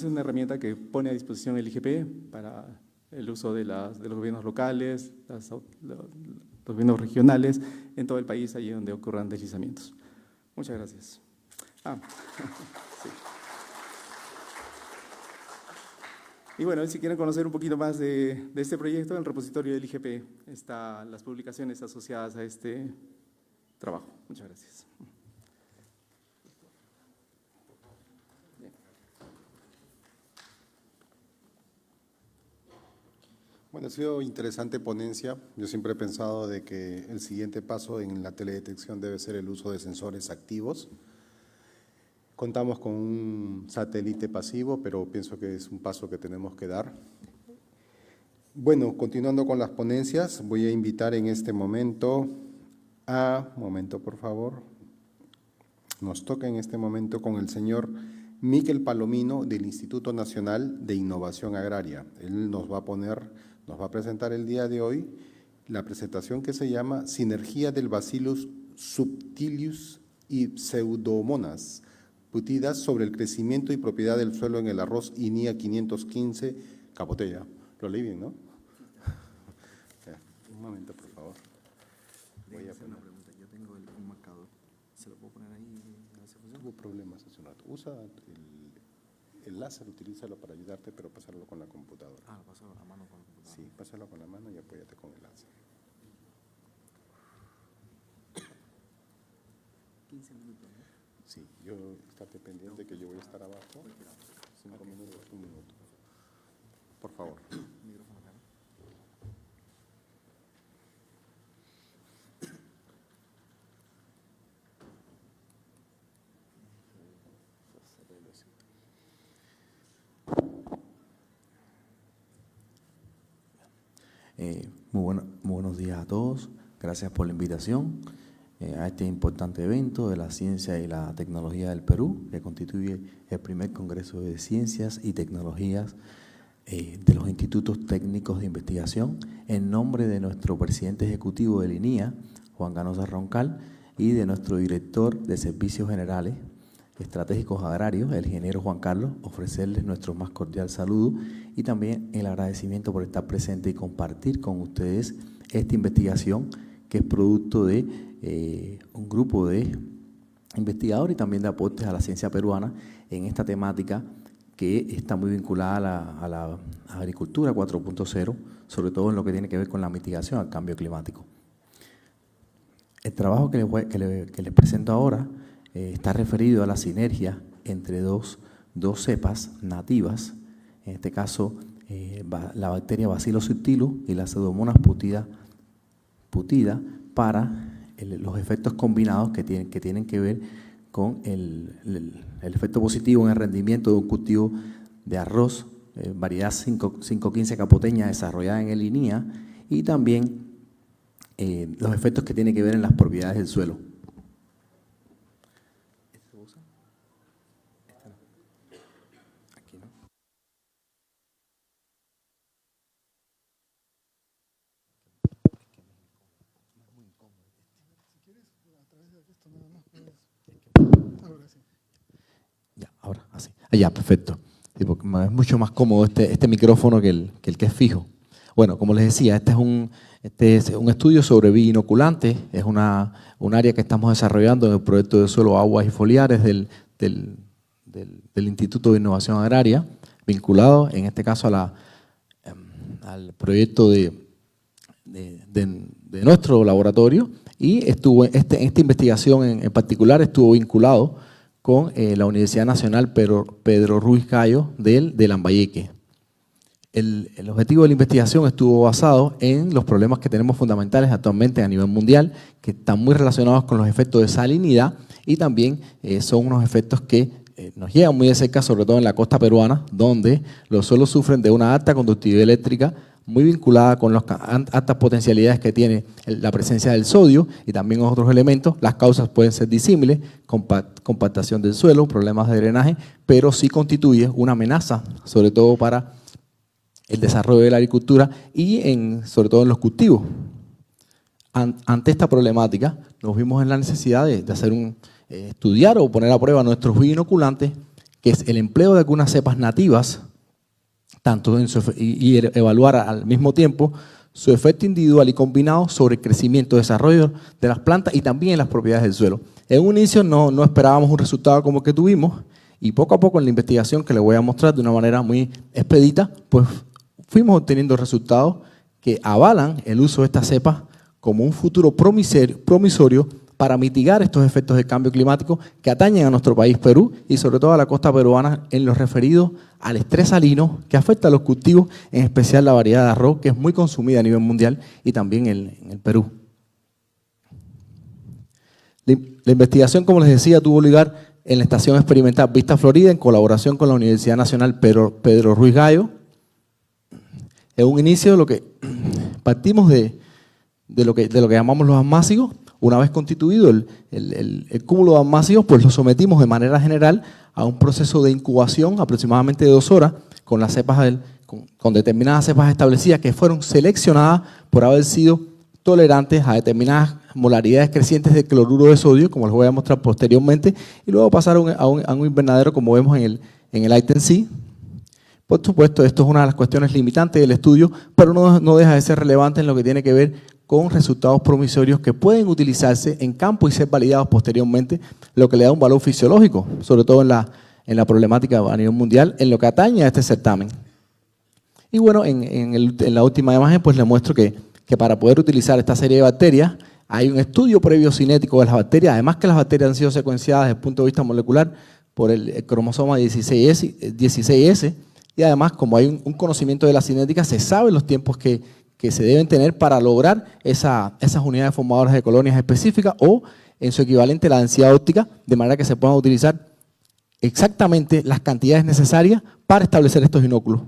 D: una herramienta que pone a disposición el IGP para el uso de los gobiernos locales, los gobiernos regionales, en todo el país, allí donde ocurran deslizamientos. Muchas gracias. Sí. Y bueno, si quieren conocer un poquito más de este proyecto, en el repositorio del IGP están las publicaciones asociadas a este trabajo. Muchas gracias.
B: Bueno, ha sido interesante ponencia. Yo siempre he pensado de que el siguiente paso en la teledetección debe ser el uso de sensores activos. Contamos con un satélite pasivo, pero pienso que es un paso que tenemos que dar. Bueno, continuando con las ponencias, voy a invitar en este momento por favor. Nos toca en este momento con el señor Miquel Palomino del Instituto Nacional de Innovación Agraria. Él nos va a presentar el día de hoy la presentación que se llama Sinergia del Bacillus subtilis y Pseudomonas, putidas sobre el crecimiento y propiedad del suelo en el arroz INIA 515 Capotella. Lo leí bien, ¿no? Un momento, por favor. Voy a hacer una pregunta. Yo tengo un marcador. ¿Se lo puedo poner ahí? Hubo problemas hace un rato. Usa el láser, utilízalo para ayudarte, pero pásalo con la computadora.
E: Pásalo a mano con la computadora.
B: Sí, pásalo con la mano y apóyate con el láser.
E: 15 minutos, ¿no?
B: Sí, estate pendiente que yo voy a estar abajo. 5 minutos, 1 minuto. Por favor.
E: Micrófono acá, ¿no?
F: Muy buenos días a todos. Gracias por la invitación a este importante evento de la ciencia y la tecnología del Perú, que constituye el primer Congreso de Ciencias y Tecnologías de los Institutos Técnicos de Investigación, en nombre de nuestro presidente ejecutivo del INIA, Juan Ganosa Roncal, y de nuestro director de Servicios Generales Estratégicos Agrarios, el ingeniero Juan Carlos, ofrecerles nuestro más cordial saludo y también el agradecimiento por estar presente y compartir con ustedes esta investigación que es producto de un grupo de investigadores y también de aportes a la ciencia peruana en esta temática que está muy vinculada a la agricultura 4.0, sobre todo en lo que tiene que ver con la mitigación al cambio climático. El trabajo que les presento ahora está referido a la sinergia entre dos cepas nativas, en este caso la bacteria Bacillus subtilus y la Pseudomonas putida para los efectos combinados que tienen que ver con el efecto positivo en el rendimiento de un cultivo de arroz, variedad 515 capoteña desarrollada en el INIA, y también los efectos que tienen que ver en las propiedades del suelo. Ya, ahora, así. Ya, perfecto. Sí, porque es mucho más cómodo este micrófono que el que es fijo. Bueno, como les decía, este es un estudio sobre bioinoculantes. Es un área que estamos desarrollando en el proyecto de suelo, aguas y foliares del Instituto de Innovación Agraria, vinculado en este caso al proyecto de nuestro laboratorio, y esta investigación en particular estuvo vinculado con la Universidad Nacional Pedro Ruiz Gallo de Lambayeque. El objetivo de la investigación estuvo basado en los problemas que tenemos fundamentales actualmente a nivel mundial, que están muy relacionados con los efectos de salinidad, y también son unos efectos que nos llegan muy de cerca, sobre todo en la costa peruana, donde los suelos sufren de una alta conductividad eléctrica, muy vinculada con las altas potencialidades que tiene la presencia del sodio y también otros elementos. Las causas pueden ser disímiles: compactación del suelo, problemas de drenaje, pero sí constituye una amenaza, sobre todo para el desarrollo de la agricultura y sobre todo en los cultivos. Ante esta problemática nos vimos en la necesidad de hacer estudiar o poner a prueba nuestros bioinoculantes, que es el empleo de algunas cepas nativas, y evaluar al mismo tiempo su efecto individual y combinado sobre el crecimiento y desarrollo de las plantas y también en las propiedades del suelo. En un inicio no esperábamos un resultado como el que tuvimos, y poco a poco en la investigación, que les voy a mostrar de una manera muy expedita, pues fuimos obteniendo resultados que avalan el uso de estas cepas como un futuro promisorio para mitigar estos efectos del cambio climático que atañen a nuestro país Perú y sobre todo a la costa peruana, en lo referido al estrés salino que afecta a los cultivos, en especial la variedad de arroz, que es muy consumida a nivel mundial, y también en el Perú. La investigación, como les decía, tuvo lugar en la Estación Experimental Vista Florida, en colaboración con la Universidad Nacional Pedro Ruiz Gallo. En un inicio partimos de lo que llamamos los asmácigos. Una vez constituido el cúmulo de asmácigos, pues lo sometimos de manera general a un proceso de incubación aproximadamente de 2 horas con las cepas con determinadas cepas establecidas que fueron seleccionadas por haber sido tolerantes a determinadas molaridades crecientes de cloruro de sodio, como les voy a mostrar posteriormente, y luego pasaron a un invernadero, como vemos en el ítem C. Por supuesto, esto es una de las cuestiones limitantes del estudio, pero no deja de ser relevante en lo que tiene que ver con resultados promisorios que pueden utilizarse en campo y ser validados posteriormente, lo que le da un valor fisiológico, sobre todo en la problemática a nivel mundial, en lo que atañe a este certamen. Y bueno, en la última imagen pues les muestro que para poder utilizar esta serie de bacterias hay un estudio previo cinético de las bacterias, además que las bacterias han sido secuenciadas desde el punto de vista molecular por el cromosoma 16S, y además, como hay un conocimiento de la cinética, se sabe los tiempos que se deben tener para lograr esas unidades formadoras de colonias específicas, o en su equivalente la densidad óptica, de manera que se puedan utilizar exactamente las cantidades necesarias para establecer estos inóculos.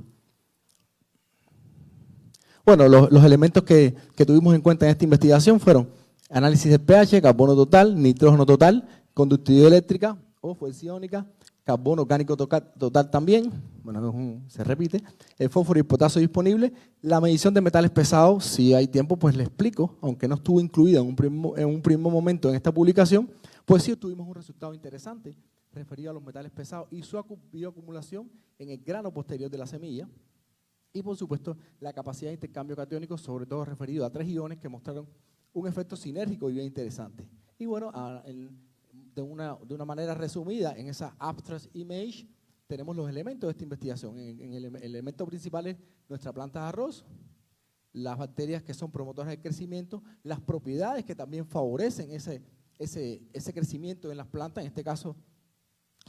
F: Bueno, los elementos que tuvimos en cuenta en esta investigación fueron análisis del pH, carbono total, nitrógeno total, conductividad eléctrica o fuerza iónica, carbono orgánico total también, bueno, se repite, el fósforo y el potasio disponible, la medición de metales pesados, si hay tiempo pues le explico, aunque no estuvo incluida en un primer momento en esta publicación, pues sí tuvimos un resultado interesante referido a los metales pesados y su bioacumulación en el grano posterior de la semilla. Y por supuesto la capacidad de intercambio catiónico, sobre todo referido a 3 iones que mostraron un efecto sinérgico y bien interesante. Y bueno, de una manera resumida, en esa abstract image tenemos los elementos de esta investigación. El elemento principal es nuestra planta de arroz, las bacterias que son promotoras del crecimiento, las propiedades que también favorecen ese crecimiento en las plantas, en este caso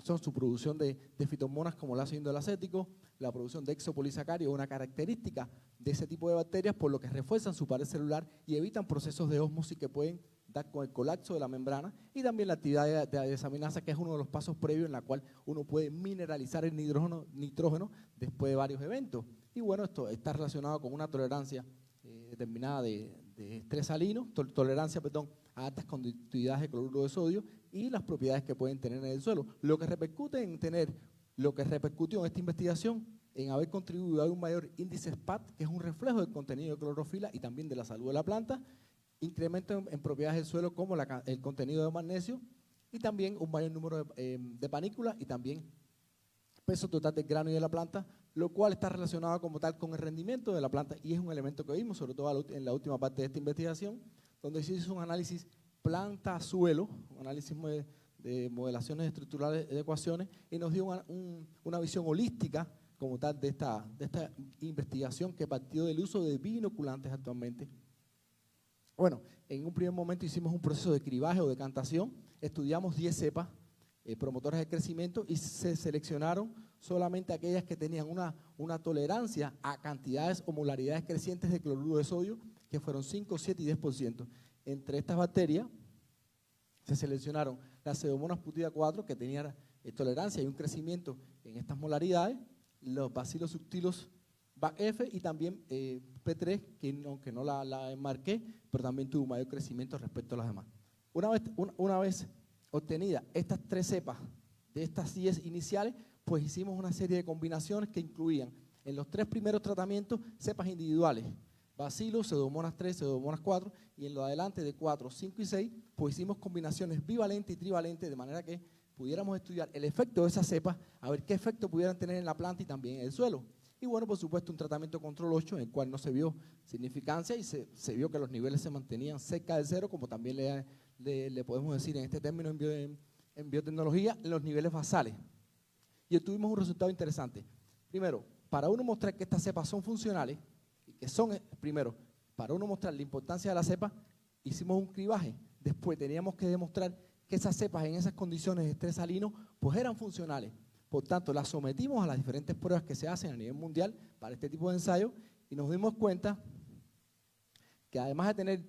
F: son su producción de fitomonas como el ácido indolacético, la producción de exopolisacáridos, una característica de ese tipo de bacterias, por lo que refuerzan su pared celular y evitan procesos de ósmosis que pueden dar con el colapso de la membrana, y también la actividad de desaminasa, que es uno de los pasos previos en la cual uno puede mineralizar el nitrógeno después de varios eventos. Y bueno, esto está relacionado con una tolerancia determinada de estrés salino, tolerancia a altas conductividades de cloruro de sodio y las propiedades que pueden tener en el suelo. Lo que repercutió en esta investigación en haber contribuido a un mayor índice SPAT, que es un reflejo del contenido de clorofila y también de la salud de la planta, incremento en propiedades del suelo como el contenido de magnesio y también un mayor número de panículas y también peso total del grano y de la planta, lo cual está relacionado como tal con el rendimiento de la planta y es un elemento que vimos, sobre todo en la última parte de esta investigación, donde se hizo un análisis planta-suelo, un análisis de modelaciones estructurales de ecuaciones, y nos dio una visión holística como tal de esta investigación que partió del uso de binoculantes actualmente. Bueno, en un primer momento hicimos un proceso de cribaje o decantación, estudiamos 10 cepas promotoras de crecimiento y se seleccionaron solamente aquellas que tenían una tolerancia a cantidades o molaridades crecientes de cloruro de sodio, que fueron 5, 7 y 10%. Entre estas bacterias se seleccionaron las Pseudomonas putida 4, que tenían tolerancia y un crecimiento en estas molaridades, los Bacillus subtilis BACF y también P3, que aunque no la enmarqué, pero también tuvo mayor crecimiento respecto a las demás. Una vez obtenidas estas 3 cepas de estas 10 iniciales, pues hicimos una serie de combinaciones que incluían en los 3 primeros tratamientos cepas individuales, Bacillus, Pseudomonas 3, Pseudomonas 4, y en lo adelante de 4, 5 y 6, pues hicimos combinaciones bivalentes y trivalentes, de manera que pudiéramos estudiar el efecto de esas cepas, a ver qué efecto pudieran tener en la planta y también en el suelo. Y bueno, por supuesto, un tratamiento control 8, en el cual no se vio significancia y se vio que los niveles se mantenían cerca del 0, como también le podemos decir en este término en biotecnología, los niveles basales. Y obtuvimos un resultado interesante. Primero, para uno mostrar que estas cepas son funcionales, que son, primero, para uno mostrar la importancia de la cepa, hicimos un cribaje. Después teníamos que demostrar que esas cepas en esas condiciones de estrés salino pues eran funcionales. Por tanto, las sometimos a las diferentes pruebas que se hacen a nivel mundial para este tipo de ensayo y nos dimos cuenta que además de tener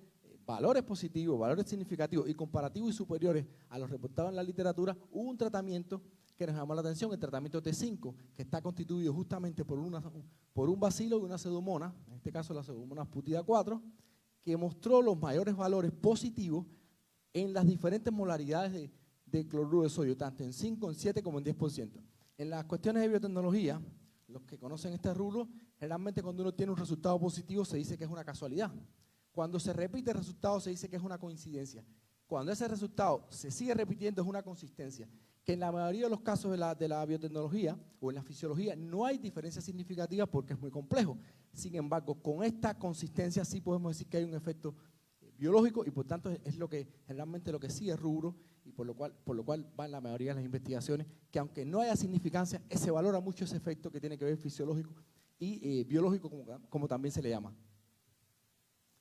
F: valores positivos, valores significativos y comparativos y superiores a los reportados en la literatura, hubo un tratamiento que nos llamó la atención, el tratamiento T5, que está constituido justamente por un bacilo y una pseudomona, en este caso la Pseudomonas putida 4, que mostró los mayores valores positivos en las diferentes molaridades de cloruro de sodio, tanto en 5, en 7 como en 10%. En las cuestiones de biotecnología, los que conocen este rubro, generalmente cuando uno tiene un resultado positivo se dice que es una casualidad. Cuando se repite el resultado se dice que es una coincidencia. Cuando ese resultado se sigue repitiendo es una consistencia. Que en la mayoría de los casos de la biotecnología o en la fisiología no hay diferencia significativa porque es muy complejo. Sin embargo, con esta consistencia sí podemos decir que hay un efecto biológico y por tanto es generalmente lo que sigue el rubro y por lo cual va en la mayoría de las investigaciones, que aunque no haya significancia, se valora mucho ese efecto que tiene que ver fisiológico y biológico, como también se le llama.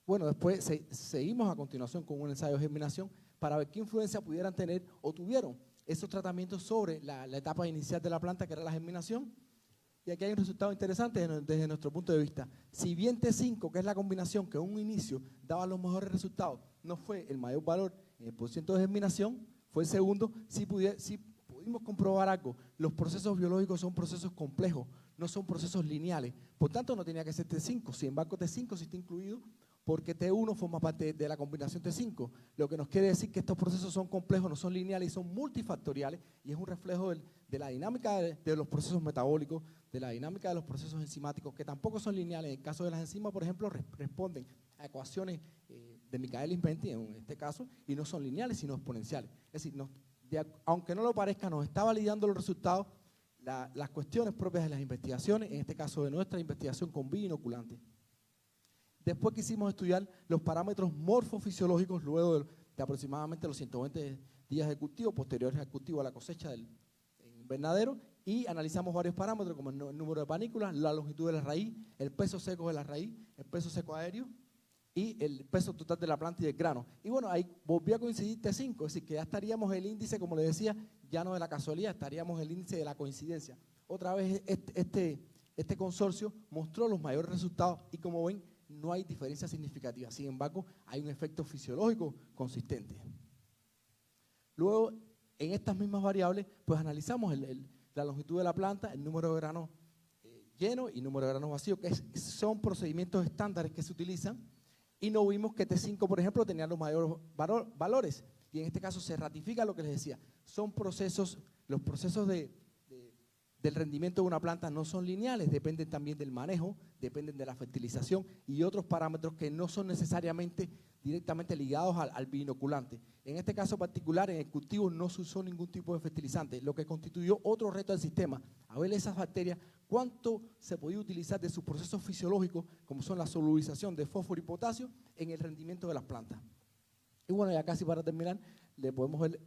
F: Bueno, después seguimos a continuación con un ensayo de germinación para ver qué influencia pudieran tener o tuvieron esos tratamientos sobre la etapa inicial de la planta, que era la germinación. Y aquí hay un resultado interesante desde nuestro punto de vista. Si bien T5, que es la combinación que en un inicio daba los mejores resultados, no fue el mayor valor en el porcentaje de germinación, fue el segundo, sí pudimos comprobar algo. Los procesos biológicos son procesos complejos. no son procesos lineales, por tanto no tenía que ser T5, sin embargo T5 sí está incluido porque T1 forma parte de la combinación T5, lo que nos quiere decir que estos procesos son complejos, no son lineales y son multifactoriales, y es un reflejo de la dinámica de los procesos metabólicos, de la dinámica de los procesos enzimáticos, que tampoco son lineales. En el caso de las enzimas, por ejemplo, responden a ecuaciones de Michaelis-Menten, en este caso, y no son lineales, sino exponenciales. Es decir, aunque no lo parezca, nos está validando los resultados, las cuestiones propias de las investigaciones, en este caso de nuestra investigación con bioinoculantes. Después quisimos estudiar los parámetros morfofisiológicos luego de aproximadamente los 120 días de cultivo, posteriores al cultivo a la cosecha del invernadero, y analizamos varios parámetros como el número de panículas, la longitud de la raíz, el peso seco de la raíz, el peso seco aéreo y el peso total de la planta y del grano. Y bueno, ahí volvió a coincidir T5, es decir, que ya estaríamos el índice, como les decía, ya no de la casualidad, estaríamos el índice de la coincidencia. Otra vez este consorcio mostró los mayores resultados y como ven, no hay diferencia significativa. Sin embargo, hay un efecto fisiológico consistente. Luego, en estas mismas variables, pues analizamos la longitud de la planta, el número de granos llenos y número de granos vacíos, que son procedimientos estándares que se utilizan, y no vimos que T5, por ejemplo, tenía los mayores valores. Y en este caso se ratifica lo que les decía. Son procesos, los procesos del rendimiento de una planta no son lineales, dependen también del manejo, dependen de la fertilización y otros parámetros que no son necesariamente directamente ligados al bioinoculante. En este caso particular, en el cultivo no se usó ningún tipo de fertilizante, lo que constituyó otro reto del sistema, a ver esas bacterias, cuánto se podía utilizar de sus procesos fisiológicos, como son la solubilización de fósforo y potasio, en el rendimiento de las plantas. Y bueno, ya casi para terminar, le podemos ver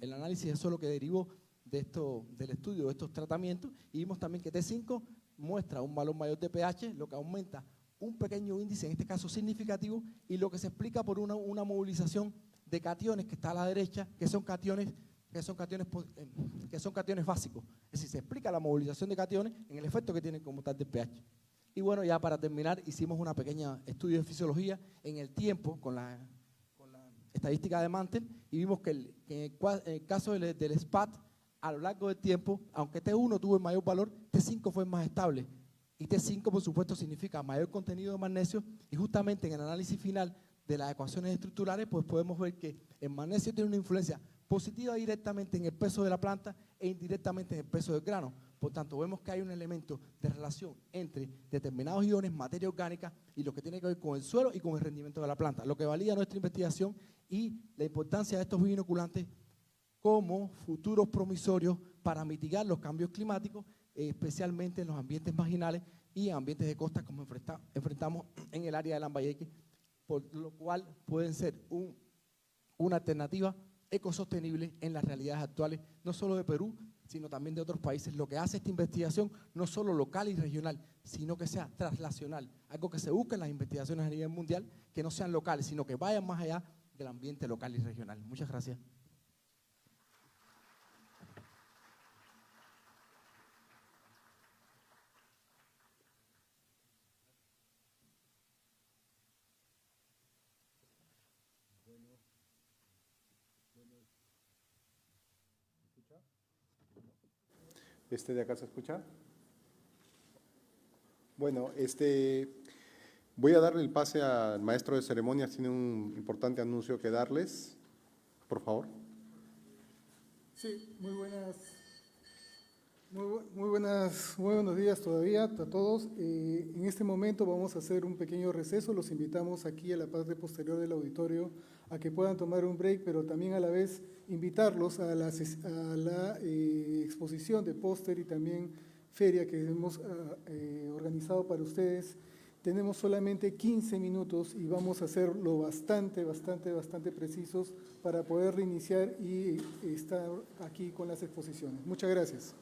F: el análisis, eso es lo que derivó del estudio de estos tratamientos, y vimos también que T5 muestra un valor mayor de pH, lo que aumenta un pequeño índice, en este caso significativo, y lo que se explica por una movilización de cationes que está a la derecha, que son cationes básicos. Es decir, se explica la movilización de cationes en el efecto que tienen como tal del pH. Y bueno, ya para terminar, hicimos una pequeña estudio de fisiología en el tiempo con la estadística de Mantel, y vimos que en el caso del SPAT, a lo largo del tiempo, aunque T1 tuvo el mayor valor, T5 fue más estable. Y T5, por supuesto, significa mayor contenido de magnesio, y justamente en el análisis final de las ecuaciones estructurales, pues podemos ver que el magnesio tiene una influencia positiva directamente en el peso de la planta e indirectamente en el peso del grano. Por tanto, vemos que hay un elemento de relación entre determinados iones, materia orgánica, y lo que tiene que ver con el suelo y con el rendimiento de la planta, lo que valida nuestra investigación y la importancia de estos bioinoculantes como futuros promisorios para mitigar los cambios climáticos, especialmente en los ambientes marginales y en ambientes de costa como enfrentamos en el área de Lambayeque, por lo cual pueden ser una alternativa ecosostenible en las realidades actuales, no solo de Perú, sino también de otros países. Lo que hace esta investigación no solo local y regional, sino que sea translacional, algo que se busca en las investigaciones a nivel mundial, que no sean locales, sino que vayan más allá del ambiente local y regional. Muchas gracias.
B: ¿Este de acá se escucha? Bueno, voy a darle el pase al maestro de ceremonias, tiene un importante anuncio que darles, por favor.
G: Sí, muy buenos días todavía a todos. En este momento vamos a hacer un pequeño receso, los invitamos aquí a la parte posterior del auditorio a que puedan tomar un break, pero también a la vez invitarlos a la exposición de póster y también feria que hemos organizado para ustedes. Tenemos solamente 15 minutos y vamos a hacerlo bastante precisos para poder reiniciar y estar aquí con las exposiciones. Muchas gracias.